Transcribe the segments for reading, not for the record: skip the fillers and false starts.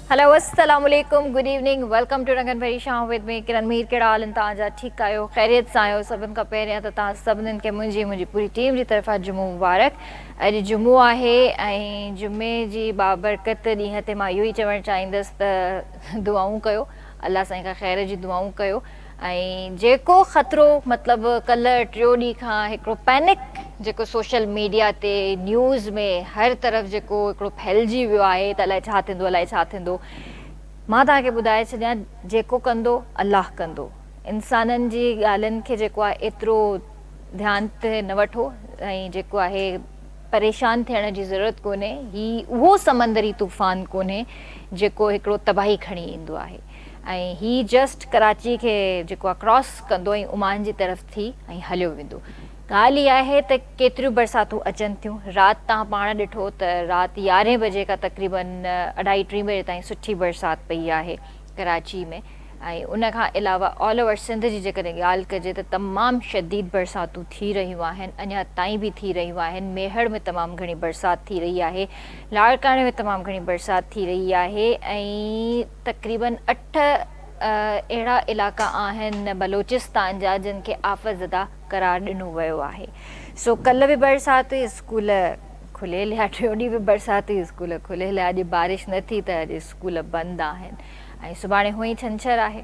Hello अस्सलाम वालेकुम, good evening, welcome two रंगन भरी शाम विद मी किरण मीर। कहिड़ा हाल आहिनि तव्हांजा? ठीकु आहियो? ख़ैरियत सां आहियो? सभिनि खां पहिरियां त तव्हां सभिनीनि खे मुंहिंजी पूरी टीम जी तरफ़ां जुमो मुबारक। अॼु जुमो आहे ऐं जुमे जी बाबरकत ॾींहं ते मां इहो ई चवणु चाहींदसि त दुआऊं कयो, अलाह साईं खां ख़ैर जी दुआऊं कयो। ऐं जेको ख़तरो मतिलबु कल्ह टियों ॾींहं खां हिकिड़ो पैनिक जेको सोशल मीडिया ते न्यूज़ में हर तरफ़ जेको हिकिड़ो फैलिजी वियो आहे त अलाए छा थींदो, अलाए छा थींदो, मां तव्हांखे ॿुधाए छॾियां जेको कंदो अलाह कंदो। इंसाननि जी ॻाल्हियुनि खे जेको आहे एतिरो ध्यानु ते न वठो ऐं जेको आहे परेशान थियण जी ज़रूरत कोन्हे। उहो समंदरी तूफ़ान कोन्हे जेको हिकिड़ो तबाही खणी ईंदो आहे ऐं ही जस्ट कराची खे जेको आहे क्रॉस कंदो ऐं ओमान जी तरफ़ थी ऐं हलियो वेंदो। ॻाल्हि इहा आहे त केतिरियूं बरसातूं अचनि थियूं। राति तव्हां पाण ॾिठो त राति 11 बजे खां तक़रीबन 2:30 बजे ताईं सुठी बरसाति पई आहे कराची में। ऐं उनखां अलावा ऑल ओवर सिंध जी जेकॾहिं ॻाल्हि कजे त तमामु शदीद बरसातूं थी रहियूं आहिनि, अञा ताईं बि थी रहियूं आहिनि। मेहड़ में तमामु घणी बरसाति थी रही आहे, लाड़काणे में तमामु घणी बरसाति थी रही आहे ऐं तक़रीबन 8 अहिड़ा इलाइक़ा आहिनि बलोचिस्तान जा जिन खे आफ़तज़दा करार ॾिनो वियो आहे। सो कल्ह बि बरसाति हुई, स्कूल खुलियल आहे, टियों ॾींहुं बि बरसाति हुई, स्कूल खुलियल आहे। अॼु बारिश न थी त अॼु स्कूल बंदि आहिनि ऐं सुभाणे हुअं ई छंछरु आहे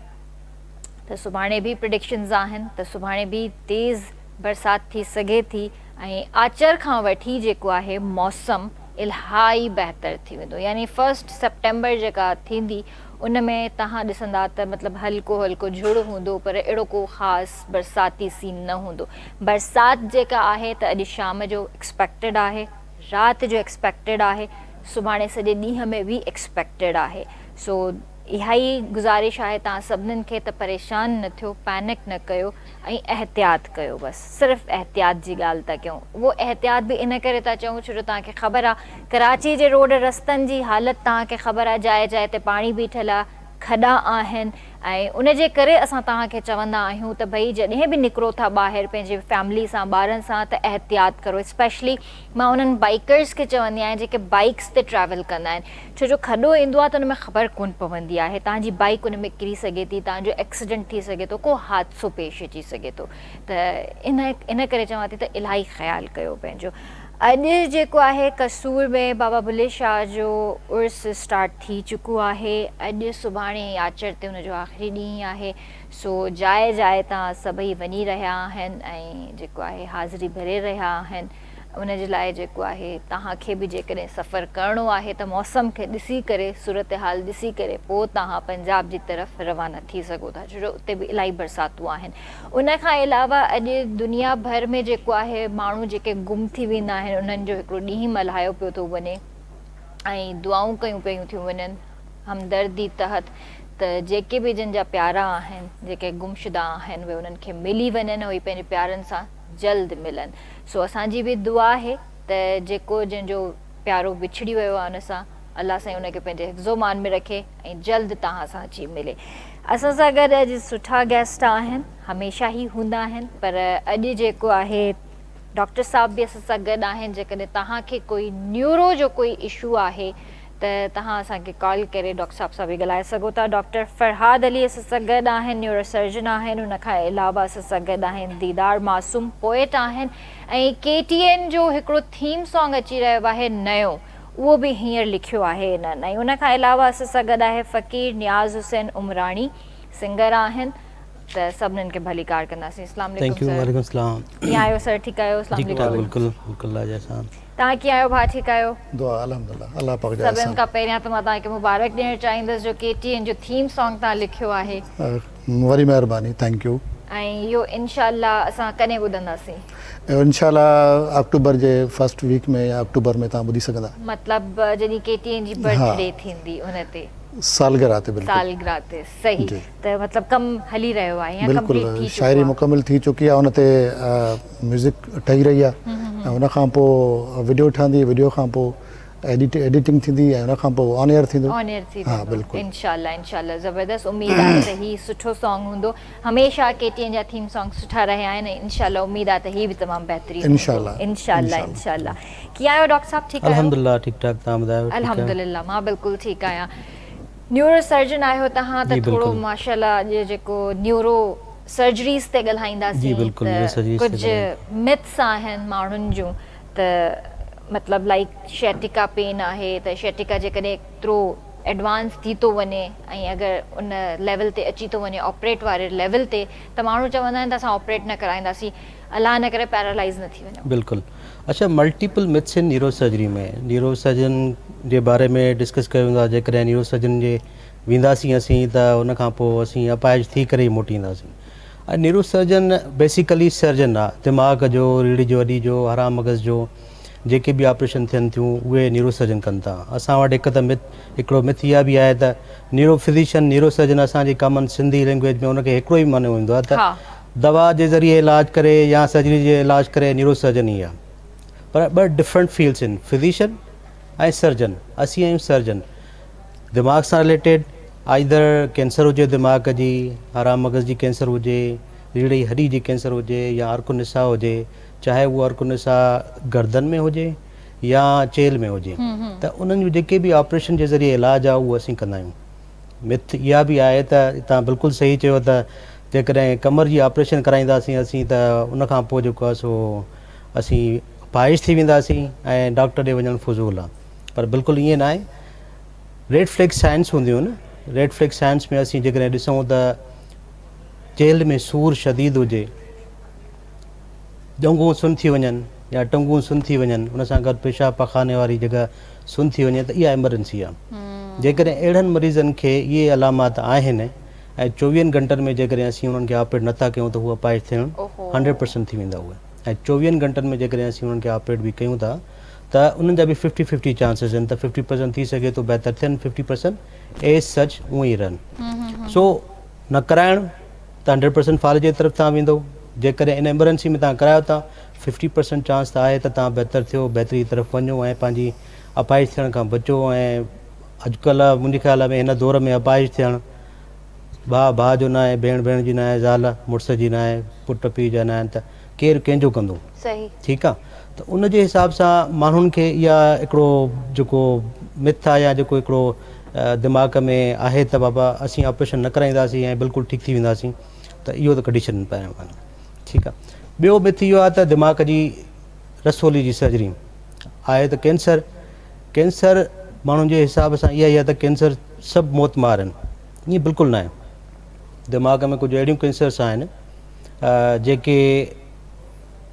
त सुभाणे बि प्रिडिक्शन्स आहिनि त सुभाणे बि तेज़ बरसाति थी सघे थी ऐं आचर खां वठी जेको आहे मौसम इलाही बहितर थी वेंदो। यानी 1 सेप्टेम्बर जेका थींदी उन में तव्हां ॾिसंदा त मतिलबु हल्को हल्को झुड़ हूंदो, पर अहिड़ो को ख़ासि बरसाती सीन न हूंदो। बरसाति जेका आहे त अॼु शाम जो एक्सपेक्टेड आहे, राति जो एक्सपेक्टेड आहे, सुभाणे सॼे ॾींहं में बि एक्सपेक्टेड आहे। सो इहा ई गुज़ारिश आहे तव्हां सभिनीनि खे त परेशान न थियो, पैनिक न कयो ऐं एहतियात कयो। बसि सिर्फ़ु एहतियात जी ॻाल्हि था कयूं। उहो एहतियात बि इन करे था चऊं छो जो तव्हांखे ख़बर आहे कराची जे रोड रस्तनि जी हालति तव्हांखे ख़बर आहे, जाइ जाइ ते पाणी बीठल आहे, खॾा आहिनि ऐं उनजे करे असां तव्हांखे चवंदा आहियूं त भई जॾहिं बि निकिरो था ॿाहिरि पंहिंजे फैमिली सां, ॿारनि सां, त एहतियात करो। स्पेशली मां उन्हनि बाइकर्स खे चवंदी आहियां जेके बाइक्स ते ट्रैवल कंदा आहिनि, छो जो खॾो ईंदो आहे त उन में ख़बर कोन पवंदी आहे, तव्हांजी बाइक उन में किरी सघे थी, तव्हांजो एक्सीडेंट थी सघे थो, को हादसो पेश अची सघे थो। त इन करे चवां थी त इलाही ख़्यालु कयो पंहिंजो। अॼु जेको आहे कसूर में बाबा बुले शाह जो उर्स स्टार्ट थी चुको आहे। अॼु सुभाणे आचर ते हुनजो आख़िरी ॾींहुं आहे। सो जाइ जाइ तां सभई वञी रहिया आहिनि ऐं जेको आहे हाज़िरी भरे रहिया आहिनि। उनजे लाइ जेको आहे तव्हांखे बि जेकॾहिं सफ़रु करिणो आहे त मौसम खे ॾिसी करे, सूरत हाल ॾिसी करे पोइ तव्हां पंजाब जी तरफ़ रवाना थी सघो था, छो जो उते बि इलाही बरसातूं आहिनि। उनखां अलावा अॼु दुनिया भर में जेको आहे माण्हू जेके गुम थी वेंदा आहिनि उन्हनि जो हिकिड़ो ॾींहुं मल्हायो पियो थो वञे ऐं दुआऊं कयूं पियूं थियूं वञनि हमदर्दी तहत त जेके बि जिन जा प्यारा आहिनि, जेके गुमशुदा आहिनि, उहे उन्हनि खे मिली वञनि ऐं पंहिंजे प्यारनि सां जल्द मिलनि। सो असांजी बि दुआ आहे त जेको जंहिंजो प्यारो बिछड़ी वियो आहे उन सां अलाह साईं उनखे पंहिंजे हिफ़्ज़ो मान में रखे ऐं जल्द तव्हां सां अची मिले। असां सां गॾु अॼु सुठा गेस्ट आहिनि, हमेशह ई हूंदा आहिनि, पर अॼु जेको आहे डॉक्टर साहब बि असां सां गॾु आहिनि। जेकॾहिं तव्हांखे कोई न्यूरो जो कोई इशू आहे त तव्हां असांखे कॉल करे डॉक्टर साहब सां बि ॻाल्हाए सघो था। डॉक्टर फरहाद अली असां सां गॾु आहिनि, न्यूरो सर्जन आहिनि। उनखां अलावा असां सां गॾु आहिनि दीदार मासूम, पोएट आहिनि ऐं KTN जो हिकिड़ो थीम सॉन्ग अची रहियो आहे नयो, उहो बि हींअर लिखियो आहे इन्हनि। ऐं उनखां अलावा असां सां गॾु आहे फ़क़ीर नियाज़ हुसैन उमराणी, सिंगर आहिनि। त सभिनीनि खे भली कार कंदासीं। अस्सलाम वालेकुम सर। वालेकुम सलाम। कीअं आहियो सर? ठीकु आहियो? अस्सलाम वालेकुम। बिल्कुलु बिल्कुलु लाजवाब। तव्हां कीअं आहियो भाउ? ठीकु आहियो? दुआ अल्हम्दुलिल्लाह, अल्लाह पाक जा सभिनि खां पहिरियां त मां तव्हांखे मुबारक ॾियणु चाहींदसि जो KTN जो थीम सॉन्ग तव्हां लिखियो आहे। वरी महिरबानी, थैंक यू। ऐं इहो इंशाअल्लाह असां कॾहिं ॿुधंदासीं? इंशाअल्लाह अक्टूबर जे फर्स्ट वीक में या अक्टूबर में तव्हां ॿुधी सघंदा। मतिलबु जॾहिं KTN जी बर्थडे थींदी उन ते, सालगिरह ते। बिल्कुलु सालगिरह ते, सही। त मतिलबु कमु हली रहियो आहे या बिल्कुलु कंप्लीट थी चुको शाइरी आहे? मुकमिल थी चुकी आहे, उन ते म्यूज़िक ठही रही आहे ऐं उन खां पोइ वीडियो ठहंदी, वीडियो खां पोइ एडिटिंग थींदी ऐं उन खां पोइ ऑन एयर थींदो। हाँ बिल्कुलु, इंशाअल्लाह इंशाअल्लाह। ज़बरदस्त उमेद आहे त ही सुठो सॉन्ग हूंदो। हमेशह KTN जा थीम सॉन्ग सुठा रहिया आहिनि ऐं इंशाअल्लाह उमेद आहे त ही बि तमामु बहितरीन हूंदो। इंशाअल्लाह इंशाअल्लाह इंशाअल्लाह। कीअं आहियो डॉक्टर साहब? ठीकु आहियो? अल्हम्दुलिल्लाह ठीक ठाक। तव्हां ॿुधायो? अल्हम्दुलिल्लाह, मां बिल्कुलु ठीकु आहियां। न्यूरो सर्जन आहियो तव्हां जी, त थोरो बिल्कुलु। माशाल्लाह जे जेको न्यूरो सर्जरीज़ ते ॻाल्हाईंदासीं जी, बिल्कुलु, त neurosurgeries ते कुझु मिथ्स आहिनि माण्हुनि जूं त मतिलबु लाइक शैटिका पेन आहे त शैटिका जेकॾहिं एतिरो एडवांस थी थो वञे ऐं अगरि उन लेवल ते अची थो वञे ऑपरेट वारे लेवल ते त माण्हू चवंदा आहिनि त असां ऑपरेट न कराईंदासीं, अलाह न करे पैरालाइज़ न थी वञूं। बिल्कुलु। अच्छा, मल्टीपल मिथ्स आहिनि न्यूरो सर्जरी में। न्यूरो सर्जन जे बारे में डिस्कस कयूं था, जेकॾहिं न्यूरो सर्जन जे वेंदासीं असीं त उन खां पोइ असीं अपाहिज थी करे ई मोटींदासीं। ऐं न्यूरो सर्जन बेसिकली सर्जन आहे, दिमाग़ जो, रीढ़ जो, हॾी जो, हराम मग़ज़ जो जेके बि ऑपरेशन थियनि थियूं उहे न्यूरो सर्जन कनि था। असां वटि हिकिड़ो मिथ इहा बि आहे त न्यूरो फिज़िशियन, न्यूरो सर्जन असांजी कॉमन सिंधी लैंग्वेज में उनखे हिकिड़ो ई मञियो वेंदो आहे त दवा जे ज़रिए इलाज करे या सर्जरी जे इलाज करे न्यूरो सर्जन ई आहे। पर ॿ डिफरेंट फील्ड्स आहिनि, फिज़िशियन ऐं सर्जन। असीं आहियूं सर्जन। दिमाग़ सां रिलेटेड आइदर कैंसर हुजे दिमाग़ जी, हराम मग़ज़ जी कैंसर हुजे, रीढ़ जी हॾी जी कैंसर हुजे या अर्क निसा हुजे, चाहे उहो अर्क निसा गर्दन में हुजे या चेल में हुजे, त उन्हनि जूं जेके बि ऑपरेशन जे ज़रिए इलाज आहे उहो असीं कंदा आहियूं। मिथ इहा बि आहे त तव्हां बिल्कुलु सही चयो त जेकॾहिं कमर जी ऑपरेशन कराईंदासीं असीं त उन खां पोइ जेको आहे सो असीं अपाहिज थी वेंदासीं ऐं डॉक्टर ॾे वञणु फुज़ूल आहे। पर बिल्कुलु ईअं न आहे। रेड फ्लैग साइंस हूंदियूं आहिनि। रेड फ्लैग साइंस में असीं जेकॾहिं ॾिसूं त चेल में सूर शदीद हुजे, ॼंगूं सुन थी वञनि या टंगूं सुन थी वञनि, उन सां गॾु पेशाब पखाने वारी जॻह सुन थी वञे त इहा एमरजेंसी आहे। जेकॾहिं अहिड़नि मरीज़नि खे इहे अलामात आहिनि ऐं 24 घंटनि में जेकॾहिं असीं उन्हनि खे ऑपरेट नथा कयूं त उहे अपाहिज थियणु 100% थी वेंदा उहे। ऐं 24 घंटनि में जेकॾहिं असीं उन्हनि खे ऑपरेट बि कयूं था त उन्हनि जा बि 50-50 चांसिस आहिनि त 50% थी सघे थो बहितर थियनि, 50% एज सच उअं ई रहनि। सो न कराइणु त 100% फाल जे तरफ़ तव्हां वेंदो। जेकॾहिं इन एमरजेंसी में तव्हां करायो था 50% चांस त आहे त तव्हां बहितर थियो, बहितरी तरफ़ वञो ऐं पंहिंजी अपाहिज थियण खां बचो। ऐं अॼुकल्ह मुंहिंजे ख़्याल में हिन दौर में अपाहिज थियणु भाउ भाउ जो न आहे, भेण भेण जी न आहे, ज़ाल मुड़ुस जी न आहे, पुट पीउ जा न आहिनि, त केरु कंहिंजो कंदो? सही, ठीकु आहे। त उन जे हिसाब सां माण्हुनि खे इहा हिकिड़ो जेको मिथ आहे या जेको हिकिड़ो दिमाग़ में आहे त बाबा असीं ऑपरेशन न कराईंदासीं ऐं बिल्कुलु ठीकु थी वेंदासीं, त इहो त कढी छॾनि पहिरियों कान। ठीकु आहे। ॿियो मिथ इहो आहे त दिमाग़ जी रसोली जी सर्जरी आहे त कैंसर माण्हुनि जे हिसाब सां इहा ई आहे त कैंसर सभु मौत मार आहिनि। ईअं बिल्कुलु न आहे। दिमाग़ में कुझु अहिड़ियूं कैंसर्स आहिनि जेके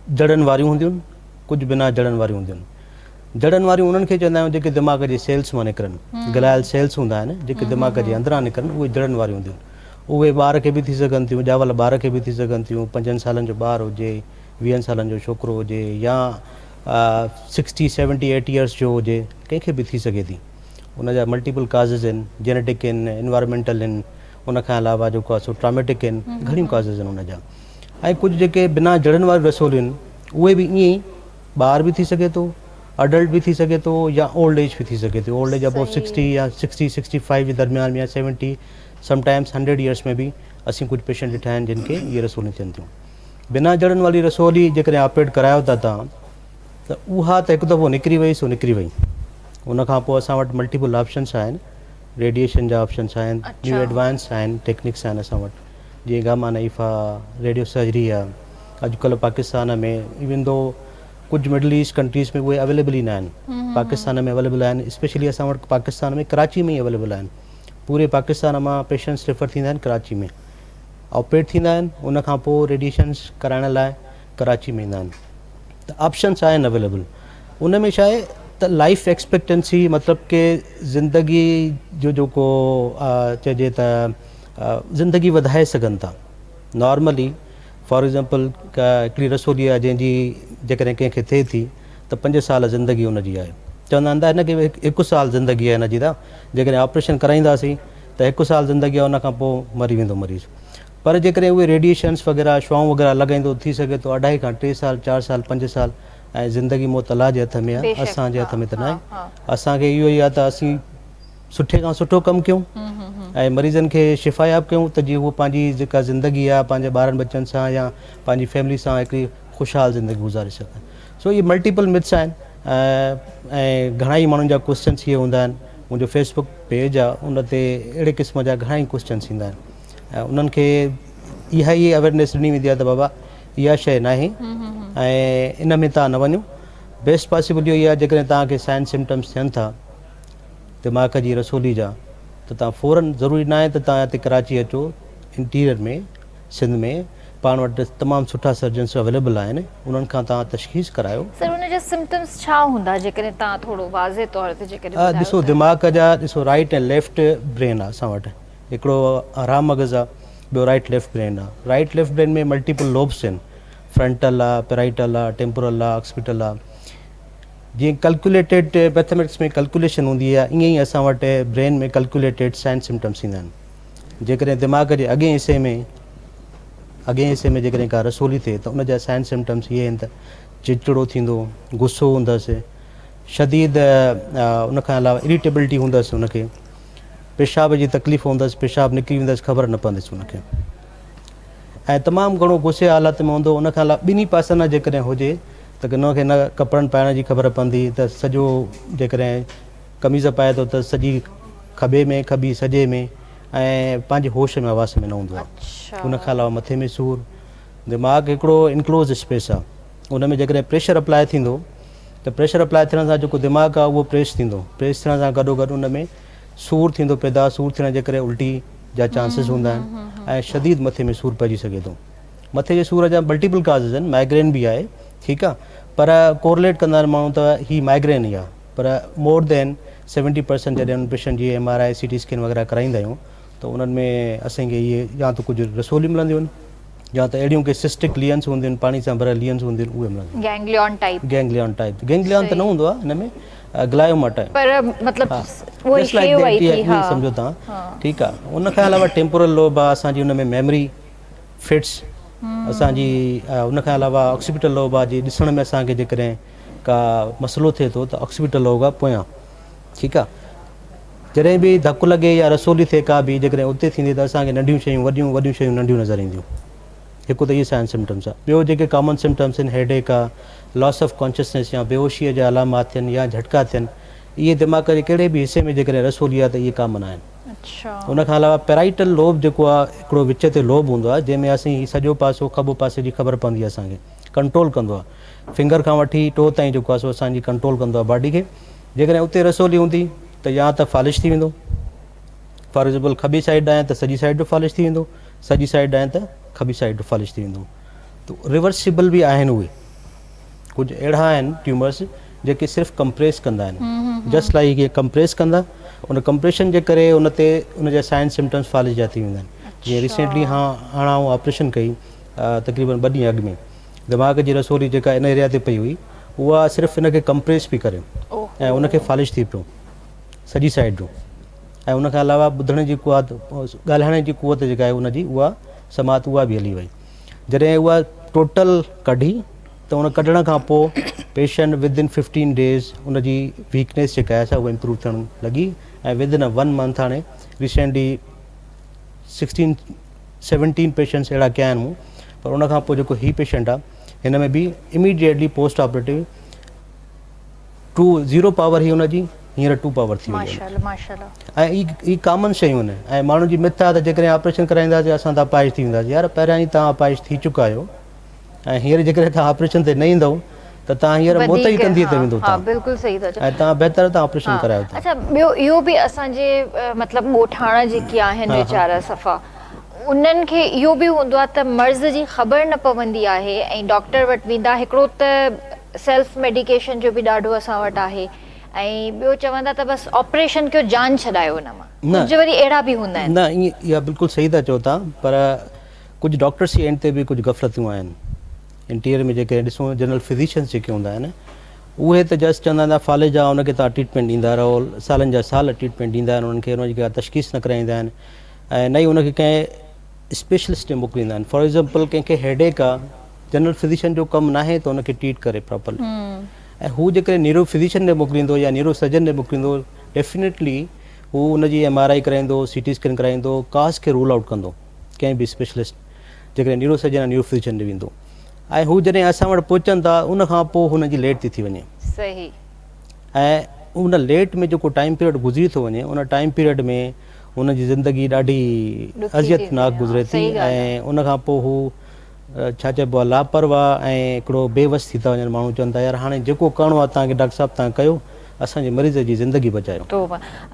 जड़नि वारियूं हूंदियूं आहिनि, कुझु बिना जड़नि वारियूं हूंदियूं आहिनि। जड़नि वारियूं उन्हनि खे चवंदा आहियूं जेके दिमाग़ जे सेल्स मां निकिरनि, गलायल सेल्स हूंदा आहिनि जेके दिमाग़ जे अंदरां निकिरनि, उहे जड़नि वारियूं हूंदियूं आहिनि। उहे ॿार खे बि थी सघनि थियूं, ॼावल ॿार खे बि थी सघनि थियूं, 5 सालनि जो ॿारु हुजे, 20 सालनि जो छोकिरो हुजे या 60-70-80 ईयर्स जो हुजे, कंहिंखे बि थी सघे थी। उनजा मल्टीपल काज़िस आहिनि, जेनेटिक आहिनि, एनवायरमेंटल आहिनि, उनखां अलावा जेको आहे सो ट्रामेटिक आहिनि, घणियूं काज़िस आहिनि उनजा। ऐं कुझु जेके बिना जड़नि वारियूं रसोलियूं आहिनि उहे बि ईअं ई ॿार बि थी सघे थो, अडल्ट बि थी सघे थो या ओल्ड एज बि थी सघे थो। ओल्ड एज अबाउट 60 या 60-65 जे दरमियान में या 70 समटाइम्स 100 ईयर्स में बि असीं कुझु पेशेंट ॾिठा आहिनि जिन खे इहे रसोलियूं थियनि थियूं। बिना जड़नि वारी रसोली जेकॾहिं ऑपरेट करायो था तव्हां त उहा त हिकु दफ़ो निकिरी वई सो निकिरी वई। उनखां पोइ असां वटि मल्टीपल ऑप्शन्स आहिनि, रेडिएशन जा ऑप्शन्स आहिनि, न्यू एडवांस आहिनि, टेक्निक्स आहिनि असां वटि, जीअं गामा नाइफा, रेडियो सर्जरी आहे। अॼुकल्ह पाकिस्तान में इवन दो कुझु मिडल ईस्ट कंट्रीज़ में उहे अवेलेबल ई न आहिनि, पाकिस्तान में अवेलेबल आहिनि। स्पेशली असां वटि पाकिस्तान में कराची में ई अवेलेबल आहिनि। पूरे पाकिस्तान मां पेशेंट्स रेफर थींदा आहिनि कराची में, ऑपरेट थींदा आहिनि, उनखां पोइ रेडिएशन्स कराइण लाइ कराची में ईंदा आहिनि। त ऑप्शन्स आहिनि अवेलेबल। उन में छा आहे त लाइफ एक्सपेक्टेंसी मतिलबु कि ज़िंदगी जो जेको चइजे त ज़िंदगी वधाए सघनि था नॉर्मली। फॉर एग्ज़ाम्पल हिकिड़ी रसोली आहे जंहिंजी जेकॾहिं कंहिंखे थिए थी त 5 साल ज़िंदगी हुनजी आहे। चवंदा आहिनि त हिन खे 1 साल ज़िंदगी आहे हिनजी, त जेकॾहिं ऑपरेशन कराईंदासीं त 1 साल ज़िंदगी आहे, उनखां पोइ मरी वेंदो मरीज़। पर जेकॾहिं उहे रेडिएशन्स वग़ैरह शुआऊं वग़ैरह लॻाईंदो, थी सघे थो 2.5 खां 3 साल, 4 साल, 5 साल। ऐं ज़िंदगी मौत अलाह जे हथ में आहे, असांजे हथ में त न आहे। असांखे इहो ई आहे त असीं सुठे खां सुठो कमु कयूं ऐं मरीज़नि खे शिफ़ायाब कयूं त जीअं उहो पंहिंजी जेका ज़िंदगी आहे पंहिंजे ॿारनि बच्चनि सां या पंहिंजी फैमिली सां हिकिड़ी ख़ुशहाल ज़िंदगी गुज़ारे सघनि। सो इहे मल्टीपल मिथ्स आहिनि ऐं घणा ई माण्हुनि जा क्वेश्चन्स इहे हूंदा आहिनि मुंहिंजो फेसबुक पेज आहे, उन ते अहिड़े क़िस्म जा घणा ई क्वेश्चन्स ईंदा आहिनि ऐं उन्हनि खे इहा ई अवेयरनेस ॾिनी वेंदी आहे त बाबा इहा शइ नाहे ऐं इन में तव्हां न वञो। बेस्ट पॉसिबल इहो ई आहे जेकॾहिं तव्हांखे साइन सिम्टम्स थियनि था दिमाग़ जी रसोली जा त तव्हां फ़ौरन, ज़रूरी न आहे त तव्हां हिते कराची अचो, इंटीरियर में सिंध में पाण वटि तमामु सुठा सर्जन्स अवेलेबल आहिनि, उन्हनि खां तव्हां तशख़ीस करायो। सर उन जा सिम्टम्स छा हूंदा जेकॾहिं तव्हां थोरो वाज़े तौर ते जेकॾहिं ॾिसो दिमाग़ जा, ॾिसो राइट ऐं लेफ्ट ब्रेन आहे असां वटि, हिकिड़ो आराम मग़ज़ आहे, ॿियो राइट लेफ्ट ब्रेन आहे। राइट लेफ्ट ब्रेन में मल्टीपल लोब्स आहिनि, फ्रंटल आहे, पेराइटल आहे, टेम्पोरल आहे, ऑक्सीपिटल आहे। जीअं कैलकुलेटेड मैथमेटिक्स में कैलकुलेशन हूंदी आहे, ईअं ई असां वटि ब्रेन में कैलकुलेटेड साइन सिम्टम्स ईंदा आहिनि। जेकॾहिं दिमाग़ जे अॻे हिसे में जेकॾहिं का रसोली थिए त उन जा साइन सिम्टम्स इहे आहिनि त चिड़चिड़ो थींदो, गुस्सो हूंदसि, शदीद उनखां अलावा इरिटेबिलिटी हूंदसि, उनखे पेशाब जी तकलीफ़ हूंदसि, पेशाब निकिरी वेंदसि, ख़बर न पवंदसि उनखे, ऐं तमामु घणो गुस्से हालत में हूंदो। उनखां अलावा ॿिन्ही पासनि जेकॾहिं हुजे त उनखे न कपिड़नि पाइण जी ख़बर पवंदी, त सॼो जेकॾहिं कमीज़ पाए थो त सॼी खॿे में, खॿी सॼे में, ऐं पंहिंजे होश में आवास में न हूंदो आहे। उनखां अलावा मथे में सूरु। दिमाग़ हिकिड़ो इनक्लोज़ स्पेस आहे, उन में जेकॾहिं प्रेशर अप्लाई थींदो त प्रेशर अप्लाई थियण सां जेको दिमाग़ आहे उहो प्रेस थींदो, प्रेस थियण सां गॾोगॾु उन में सूरु थींदो पैदा, सूरु थियण जे करे उल्टी जा चांसिस हूंदा आहिनि ऐं शदीद मथे में सूरु पइजी सघे थो। मथे जे सूर जा मल्टीपल काज़िस आहिनि, माइग्रेन बि आहे, ठीकु आहे, पर कोरिलेट कंदा आहिनि माण्हू त ही माइग्रेन ई आहे, पर मोर देन 70% जॾहिं उन पेशेंट जी MRI CT स्कैन वग़ैरह कराईंदा आहियूं त उन्हनि में असांखे इहे या त कुझु रसोली मिलंदियूं आहिनि या त अहिड़ियूं के सिस्टिक लियन्स हूंदियूं आहिनि, पाणी सां भरियल लियन्स हूंदियूं आहिनि, उहे मिलंदियूं। गैंग्लियन टाइप गैंग्लियन त न हूंदो आहे, हिन में ग्लायोमा टाइप, पर मतलब वो शइ वई थी, हां समझो तव्हां, ठीकु आहे। उनखां अलावा टेम्पोरल लोब आहे असांजी, उन में मेमरी फिट्स असांजी, उनखां अलावा ऑक्सीपिटल लोब आहे, जी ॾिसण में असांखे जेकॾहिं का मसइलो थिए थो त ऑक्सीपिटल लोब आहे पोयां, ठीकु आहे। जॾहिं बि धकु लॻे या रसोली थिए का बि, जेकॾहिं उते थींदी त असांखे नंढियूं शयूं वॾियूं, वॾियूं शयूं नंढियूं नज़र ईंदियूं। हिकु त इहे साइन सिम्टम्स आहे। ॿियो जेके कॉमन सिम्टम्स आहिनि, हेडेक आहे, लॉस ऑफ कॉन्शियसनेस या बेहोशीअ जा अलामात थियनि या झटका थियनि, इहे दिमाग़ जे कहिड़े बि हिसे में जेकॾहिं रसोली आहे त इहे कॉमन आहिनि। उनखां अलावा पेराइटल लोब जेको आहे हिकिड़ो विच ते लोब हूंदो आहे, जंहिंमें असीं सॼो पासो खॿो पासे जी ख़बर पवंदी आहे, असांखे कंट्रोल कंदो आहे, फिंगर खां वठी टो ताईं जेको आहे सो असांजी कंट्रोल कंदो आहे बॉडी खे। जेकॾहिं उते रसोली हूंदी त या त फॉलिश थी वेंदो, फॉर एग्ज़ाम्पल खॿी साइड आहे त सॼी साइड जो फॉलिश थी वेंदो, सॼी साइड आहे त खॿी साइड जो फॉलिश थी वेंदो। त रिवर्सिबल बि आहिनि उहे, कुझु अहिड़ा आहिनि ट्यूमर्स जेके सिर्फ़ु कंप्रेस कंदा आहिनि, जस्ट लाइक इहे कंप्रेस कंदा, उन कंप्रेशन जे करे उन ते उन जा साइन सिम्टम्स फॉलिश जा थी वेंदा आहिनि। जीअं रिसेंटली हाणे आउं ऑपरेशन कई तक़रीबन 2 ॾींहं अॻु में, दिमाग़ जी रसोली जेका इन एरिया ते पई हुई उहा सिर्फ़ु इनखे कंप्रेस पई करे ऐं उनखे फॉलिश थी पियो सॼी साइड जो, ऐं उनखां अलावा ॿुधण जी कुवत, ॻाल्हाइण जी कुवत जेका आहे उनजी उहा समात उहा बि हली वई। जॾहिं उहा टोटल कढी त उन कढण खां पोइ पेशेंट विदिन 15 डेज़ उनजी वीकनेस जेका आहे उहा इम्प्रूव थियणु लॻी ऐं विदिन 1 मंथ हाणे रिसेंटली 16-17 पेशेंट्स अहिड़ा कया आहिनि मूं, पर उनखां पोइ जेको ही पेशेंट आहे हिन में बि इमीडिएटली पोस्ट ऑपरेटिव 0 पावर ही हुनजी हींअर 2 पावर थी वई आहे। ऐं ई कॉमन शयूं आहिनि। ऐं माण्हू जी मिथ आहे त जेकॾहिं ऑपरेशन कराईंदासीं असां त अपाहिज थी वेंदासीं। यार पहिरियां ई तव्हां अपाहिज थी चुका आहियो ऐं हींअर जेकॾहिं तव्हां ऑपरेशन ते न ईंदव त तव्हां हींअर मौत ई कंदी ते वेंदो, बिल्कुलु सही था चओ, ऐं तव्हां बहितर तव्हां ऑपरेशन करायो था। अच्छा, ॿियो इहो बि असांजे मतिलबु ॻोठाणा जेके आहिनि वीचारा सफ़ा, उन्हनि खे इहो बि हूंदो आहे त मर्ज़ जी ख़बर न पवंदी आहे ऐं डॉक्टर वटि वेंदा। हिकिड़ो त सेल्फ मेडिकेशन जो बि ॾाढो असां वटि आहे ऐं ॿियो चवंदा त बसि ऑपरेशन कयो, जान छॾायो हुन मां, कुझु वरी अहिड़ा बि हूंदा आहिनि। न, इहा बिल्कुलु सही था चओ तव्हां, पर कुझु डॉक्टर्स जी एंड ते बि कुझु गफ़लतियूं आहिनि। इंटीरियर में जेके ॾिसूं जनरल फिज़िशियन्स जेके हूंदा आहिनि उहे त जस्ट चवंदा आहिनि फॉलेज आहे, उनखे तव्हां ट्रीटमेंट ॾींदा रहो, सालनि जा साल ट्रीटमेंट ॾींदा आहिनि उन्हनि खे, उनजी का तशख़ीस न कराईंदा आहिनि ऐं न ई उनखे कंहिं स्पेशलिस्ट ॾे मोकिलींदा आहिनि। फॉर एग्ज़ाम्पल कंहिंखे हेडेक आहे, जनरल फिज़िशियन जो कमु नाहे त उनखे ट्रीट करे प्रॉपरली, ऐं हू जेकॾहिं न्यूरो फिज़िशियन ॾे मोकिलींदो या न्यूरो सर्जन ॾे मोकिलींदो, डेफिनेटली हू उनजी MRI कराईंदो, CT स्कैन कराईंदो, काज़ खे रूल आउट कंदो कंहिं बि स्पेशलिस्ट, जेकॾहिं न्यूरो सर्जन या न्यूरो फिज़िशियन ॾे वेंदो। ऐं हू जॾहिं असां वटि पहुचनि था उनखां पोइ हुनजी लेट थी वञे। सही। ऐं उन लेट में जेको टाइम पीरियड गुज़री थो वञे उन टाइम पीरियड में हुन जी ज़िंदगी ॾाढी अज़ियतनाक गुज़रे थी ऐं उन खां पोइ हू छा चइबो आहे लापरवाह ऐं हिकिड़ो बेवस थी था वञनि। माण्हू चवनि था यार हाणे जेको करिणो आहे तव्हांखे डॉक्टर साहिबु तव्हां कयो, असांजे मरीज़ जी ज़िंदगी बचायो। तो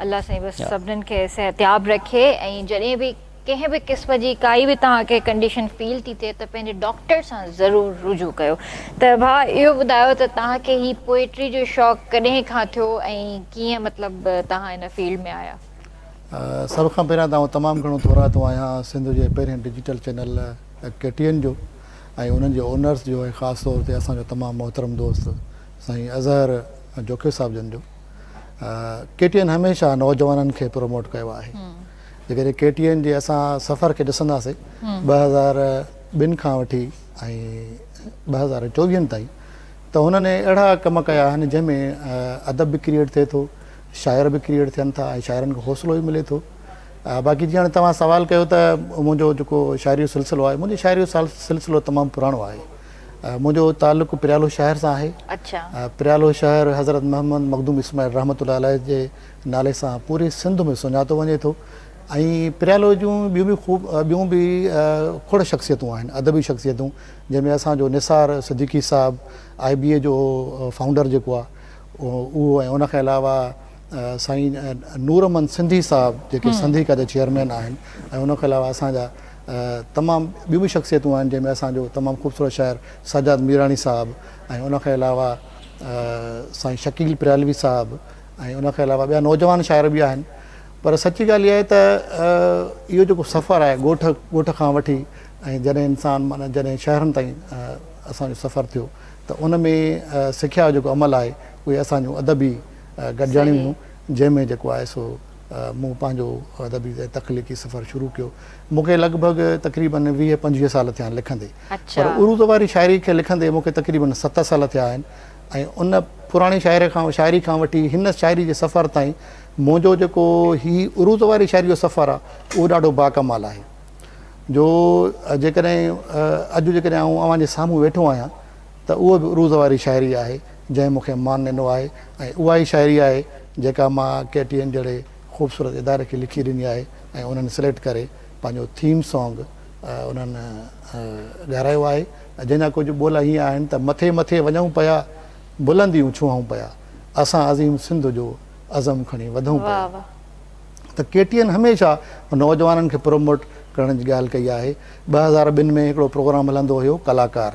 अल्लाह साईं बसि सभिनीनि खे सिहतयाब रखे ऐं जॾहिं बि कंहिं बि क़िस्म जी काई बि तव्हांखे कंडीशन फील थी थिए त पंहिंजे डॉक्टर सां ज़रूरु रुजू कयो। त भाउ इहो ॿुधायो त तव्हांखे ही पोएट्री जो शौक़ु कॾहिं खां थियो ऐं कीअं मतिलबु तव्हां हिन फील्ड में आया? सभ खां पहिरियां त तमामु घणो थोरातो आहियां सिंध जे पहिरें डिजिटल चैनल KTN जो ऐं उन्हनि जे ओनर्स जो ऐं ख़ासि तौर ते असांजो तमामु मोहतरम दोस्त साईं अज़हर जोखे साहिब जन जो। KTN हमेशह नौजवाननि खे प्रमोट कयो आहे। जेकॾहिं KTN जे असां सफ़र खे ॾिसंदासीं 2002 खां वठी ऐं 2024 ताईं त हुननि अहिड़ा कम कया आहिनि जंहिंमें अदब बि क्रिएट थिए थो, शाइर बि क्रिएट थियनि था ऐं शाइरनि खे हौसलो बि मिले थो। बाक़ी जीअं तव्हां सवाल कयो त मुंहिंजो जेको शाइरी जो सिलसिलो आहे, मुंहिंजी शाइरी जो सिलसिलो तमामु पुराणो आहे। मुंहिंजो ताल्लुक़ु प्रियालो शहर सां आहे। प्रियालो शहर हज़रत मोहम्मद मखदूम इस्माइल रहमतुल्लाह अलैह जे नाले सां पूरे सिंध में सुञातो वञे थो ऐं प्रियालो जूं ॿियूं बि खोड़ शख़्सियतूं आहिनि, अदबी शख़्सियतूं, जंहिंमें असांजो निसार सिद्दीकी साहिबु IBA जो फाउंडर जेको आहे उहो ऐं उनखे अलावा साईं नूरमन सिंधी साहिबु जेके संधिका जा चेयरमैन आहिनि ऐं उनखे अलावा असांजा तमामु ॿियूं बि शख़्सियतूं आहिनि जंहिंमें असांजो तमामु ख़ूबसूरत शाइर सजाद मीरानी साहिबु ऐं उनखे अलावा साईं शकील प्रियालवी साहिबु ऐं उनखे अलावा ॿिया नौजवान शाइर बि आहिनि। पर सची ॻाल्हि इहा आहे त इहो जेको सफ़रु आहे ॻोठ खां वठी ऐं जॾहिं इंसानु माना जॾहिं शहरनि ताईं असांजो सफ़रु थियो त उन में सिखिया जो जेको अमल आहे उहे असांजूं अदबी गॾिजाणियूं हुयूं, जंहिंमें जेको आहे सो मूं पंहिंजो अदबी तख़लीक़ी सफ़रु शुरू कयो। मूंखे लॻभॻि तक़रीबन 20-25 साल थिया आहिनि लिखंदे, पर उर्दू वारी शाइरी खे लिखंदे मूंखे तक़रीबन 7 साल थिया आहिनि ऐं उन पुराणी शाइरी खां वठी हिन शाइरी जे सफ़र ताईं मुंहिंजो जेको ही उर्दू वारी शाइरी जो सफ़रु आहे उहो ॾाढो बाकमाल आहे। जो जेकॾहिं अॼु जेकॾहिं आउं अव्हांजे साम्हूं वेठो आहियां त उहो बि उर्दू वारी शाइरी आहे जंहिं मूंखे मान ॾिनो आहे ऐं उहा ई शाइरी आहे जेका मां KTN जहिड़े ख़ूबसूरत इदारे खे लिखी ॾिनी आहे ऐं उन्हनि सिलेक्ट करे पंहिंजो थीम सॉन्ग उन्हनि ॻारायो आहे। जंहिंजा कुझु ॿोल हीअं आहिनि त मथे मथे वञूं पिया बुलंदियूं छूहूं पिया, असां अज़ीम सिंध जो अज़म खणी वधूं पिया। त KTN हमेशह नौजवाननि खे प्रमोट करण जी ॻाल्हि कई आहे। 2002 में हिकिड़ो प्रोग्राम हलंदो हुयो कलाकार